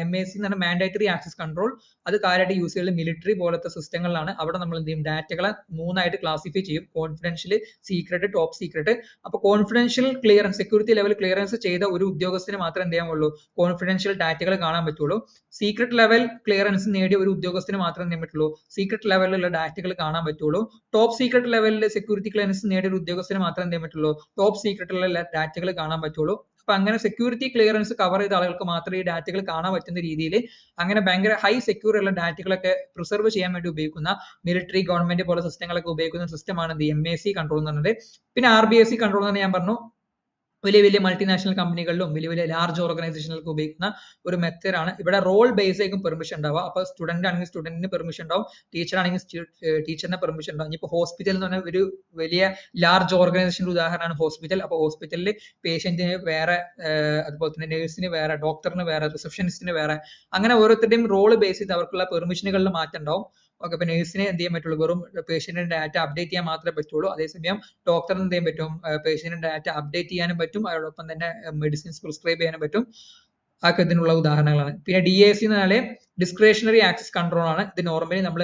എന്ന് പറഞ്ഞാൽ മാൻഡേറ്ററി ആക്സസ് കൺട്രോൾ. അത് കാര്യമായിട്ട് യൂസ് ചെയ്യുന്നത് മിലിറ്ററി പോലത്തെ സിസ്റ്റങ്ങളിലാണ്. അവിടെ നമ്മൾ എന്ത് ചെയ്യും, ഡാറ്റകളെ 3 ആയിട്ട് ക്ലാസിഫൈ ചെയ്യും, കോൺഫിഡൻഷ്യൽ, സീക്രട്ട്, ടോപ്പ് സീക്രട്ട്. അപ്പൊ confidential clearance, security level clearance ചെയ്ത ഒരു ഉദ്യോഗസ്ഥന് മാത്രമേ എന്ത് ചെയ്യാൻ പറ്റുള്ളൂ, കോൺഫിഡൻഷ്യൽ ഡാറ്റകൾ കാണാൻ പറ്റുള്ളൂ. സീക്രട്ട് ലെവൽ ക്ലിയറൻസ് നേടിയ ഒരു ഉദ്യോഗസ്ഥന് മാത്രമേ എന്ത് ചെയ്യാൻ പറ്റുള്ളൂ, സീക്രട്ട് ലെവലിലുള്ള ഡാറ്റകൾ കാണാൻ പറ്റുള്ളൂ. ടോപ്പ് സീക്രട്ട് ലെവലിൽ സെക്യൂരിറ്റി ക്ലിയറൻസ് നേടിയ ഒരു ഉദ്യോഗസ്ഥന് മാത്രമേ എന്ത് ചെയ്യാൻ പറ്റുള്ളൂ, ടോപ്പ് സീക്രട്ടിലുള്ള ഡാറ്റകൾ കാണാൻ പറ്റുള്ളൂ. അപ്പൊ അങ്ങനെ സെക്യൂരിറ്റി ക്ലിയറൻസ് കവർ ചെയ്ത ആളുകൾക്ക് മാത്രമേ ഈ ഡാറ്റകൾ കാണാൻ പറ്റുന്ന രീതിയിൽ അങ്ങനെ ഭയങ്കര ഹൈ സെക്യൂർ ഉള്ള ഡാറ്റകളൊക്കെ പ്രിസർവ് ചെയ്യാൻ വേണ്ടി ഉപയോഗിക്കുന്ന മിലിറ്ററി, ഗവൺമെന്റ് പോലെ സിസ്റ്റങ്ങളൊക്കെ ഉപയോഗിക്കുന്ന സിസ്റ്റമാണ് MAC കൺട്രോൾ എന്ന് പറയുന്നത്. പിന്നെ RBAC കൺട്രോൾ എന്ന് ഞാൻ പറഞ്ഞു, വലിയ വലിയ മൾട്ടിനാഷണൽ കമ്പനികളിലും വലിയ വലിയ ലാർജ് ഓർഗനൈസേഷനുകൾക്ക് ഉപയോഗിക്കുന്ന ഒരു മെത്തേഡ് ആണ്. ഇവിടെ റോൾ ബേസ് ആയിരിക്കും പെർമിഷൻ ഉണ്ടാവുക. അപ്പൊ സ്റ്റുഡന്റ് ആണെങ്കിൽ സ്റ്റുഡന്റിന് പെർമിഷൻ ഉണ്ടാവും, ടീച്ചർ ആണെങ്കിൽ ടീച്ചറിന് പെർമിഷൻ ഉണ്ടാവും. ഇപ്പൊ ഹോസ്പിറ്റൽ എന്ന് പറഞ്ഞാൽ ഒരു വലിയ ലാർജ് ഓർഗനൈസേഷന്റെ ഉദാഹരണമാണ് ഹോസ്പിറ്റൽ. അപ്പൊ ഹോസ്പിറ്റലിൽ പേഷ്യന്റിന് വേറെ, അതുപോലെ തന്നെ നഴ്സിന് വേറെ, ഡോക്ടറിന് വേറെ, റിസപ്ഷനിസ്റ്റിന് വേറെ, അങ്ങനെ ഓരോരുത്തരുടെയും റോൾ ബേസ് ചെയ്ത് അവർക്കുള്ള പെർമിഷനുകളിൽ മാറ്റം ഉണ്ടാവും. ഓക്കെ, അപ്പൊ നഴ്സിനെ എന്ത് ചെയ്യാൻ പറ്റുള്ളൂ, വെറും പേഷ്യന്റിന്റെ ഡാറ്റ അപ്ഡേറ്റ് ചെയ്യാൻ മാത്രമേ പറ്റുള്ളൂ. അതേസമയം ഡോക്ടറിന് എന്ത് ചെയ്യാൻ പറ്റും, പേഷ്യന്റിന്റെ ഡാറ്റ അപ്ഡേറ്റ് ചെയ്യാനും പറ്റും, അതോടൊപ്പം തന്നെ മെഡിസിൻസ് പ്രിസ്ക്രൈബ് ചെയ്യാനും പറ്റും. അതൊക്കെ ഇതിനുള്ള ഉദാഹരണങ്ങളാണ്. പിന്നെ DAC എന്ന് പറഞ്ഞാൽ ഡിസ്ക്രിഷണറി ആക്സസ് കൺട്രോൾ ആണ്. ഇത് നോർമലി നമ്മൾ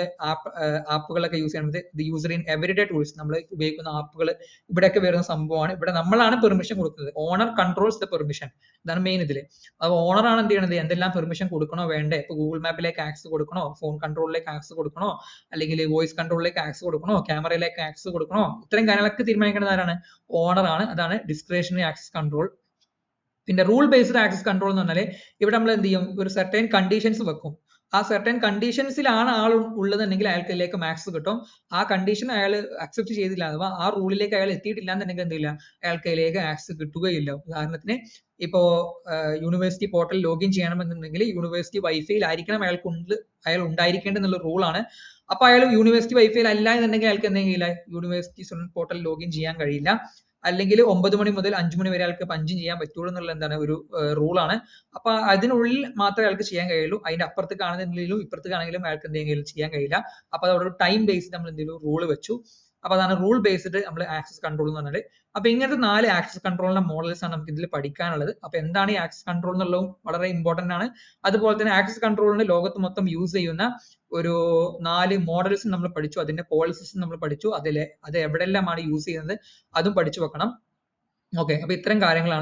ആപ്പുകളൊക്കെ യൂസ് ചെയ്യുന്നത്, ഇത് യൂസർ ഇൻ എവരിഡേ ടൂൾസ്, നമ്മൾ ഉപയോഗിക്കുന്ന ആപ്പുകൾ ഇവിടെയൊക്കെ വരുന്ന സംഭവമാണ്. ഇവിടെ നമ്മളാണ് പെർമിഷൻ കൊടുക്കുന്നത്, ഓണർ കൺട്രോൾസ് ദ പെർമിഷൻ, ഇതാണ് മെയിൻ ഇതിൽ. അപ്പോൾ ഓണറാണ് എന്ത് ചെയ്യണത്, എന്തെല്ലാം പെർമിഷൻ കൊടുക്കണോ വേണ്ടേ, ഇപ്പൊ ഗൂഗിൾ മാപ്പിലേക്ക് ആക്സസ് കൊടുക്കണോ, ഫോൺ കൺട്രോളിലേക്ക് ആക്സസ് കൊടുക്കണോ, അല്ലെങ്കിൽ വോയിസ് കൺട്രോളിലേക്ക് ആക്സസ് കൊടുക്കണോ, ക്യാമറയിലേക്ക് ആക്സസ് കൊടുക്കണോ, ഇത്തരം കാര്യങ്ങളൊക്കെ തീരുമാനിക്കുന്നത് ആരാണ്, ഓണറാണ്. അതാണ് ഡിസ്ക്രിഷണറി ആക്സസ് കൺട്രോൾ. പിന്നെ റൂൾ ബേസ്ഡ് ആക്സസ് കൺട്രോൾ എന്ന് പറഞ്ഞാൽ ഇവിടെ നമ്മൾ എന്ത് ചെയ്യും, ഒരു സർട്ടൻ കണ്ടീഷൻസ് വെക്കും. ആ സർട്ടൻ കണ്ടീഷൻസിലാണ് ആൾ ഉള്ളതെങ്കിൽ അയാൾക്ക് ഇതിലേക്ക് ആക്സസ് കിട്ടും. ആ കണ്ടീഷൻ അയാൾ അക്സെപ്റ്റ് ചെയ്തില്ല, അഥവാ ആ റൂളിലേക്ക് അയാൾ എത്തിയിട്ടില്ല എന്നുണ്ടെങ്കിൽ എന്തില്ല, അയാൾക്ക് അതിലേക്ക് ആക്സസ് കിട്ടുകയില്ല. ഉദാഹരണത്തിന് ഇപ്പോ യൂണിവേഴ്സിറ്റി പോർട്ടൽ ലോഗിൻ ചെയ്യണമെന്നുണ്ടെങ്കിൽ യൂണിവേഴ്സിറ്റി വൈഫൈയിൽ ആയിരിക്കണം അയാൾ ഉണ്ടായിരിക്കേണ്ടെന്നുള്ള റൂളാണ്. അപ്പൊ അയാൾ യൂണിവേഴ്സിറ്റി വൈഫൈയിൽ അല്ല എന്നുണ്ടെങ്കിൽ അയാൾക്ക് എന്തെങ്കിലും യൂണിവേഴ്സിറ്റി സ്റ്റുഡന്റ് പോർട്ടൽ ലോഗിൻ ചെയ്യാൻ കഴിയില്ല. അല്ലെങ്കിൽ 9 മണി മുതൽ 5 മണി വരെ അയാൾക്ക് പഞ്ചും ചെയ്യാൻ പറ്റുള്ളൂ എന്നുള്ള എന്താണ് ഒരു റൂളാണ്. അപ്പൊ അതിനുള്ളിൽ മാത്രമേ അയാൾക്ക് ചെയ്യാൻ കഴിയുള്ളൂ. അതിന്റെ അപ്പുറത്തേക്കാണെങ്കിലും ഇപ്പുറത്തേക്കാണെങ്കിലും അയാൾക്ക് എന്തെങ്കിലും ചെയ്യാൻ കഴിയില്ല. അപ്പൊ അതവിടെ ഒരു ടൈം ബേസ്ഡ് നമ്മൾ എന്തെങ്കിലും റൂൾ വെച്ചു. അപ്പൊ അതാണ് റൂൾ ബേസ്ഡ് നമ്മൾ ആക്സസ് കൺട്രോൾ എന്ന് പറഞ്ഞത്. അപ്പൊ ഇങ്ങനത്തെ 4 ആക്സസ് കൺട്രോളിന്റെ മോഡൽസ് ആണ് നമുക്ക് ഇതിൽ പഠിക്കാനുള്ളത്. അപ്പൊ എന്താണ് ഈ ആക്സസ് കൺട്രോൾ എന്നുള്ളതും വളരെ ഇമ്പോർട്ടന്റ് ആണ്. അതുപോലെ തന്നെ ആക്സസ് കൺട്രോളിന് ലോകത്ത് മൊത്തം യൂസ് ചെയ്യുന്ന ഒരു 4 മോഡൽസ് നമ്മൾ പഠിച്ചു, അതിന്റെ പോളിസീസ് നമ്മൾ പഠിച്ചു, അത് എവിടെയെല്ലാമാണ് യൂസ് ചെയ്യുന്നത് അതും പഠിച്ചു വെക്കണം. ഓക്കെ, അപ്പൊ ഇത്തരം കാര്യങ്ങളാണ്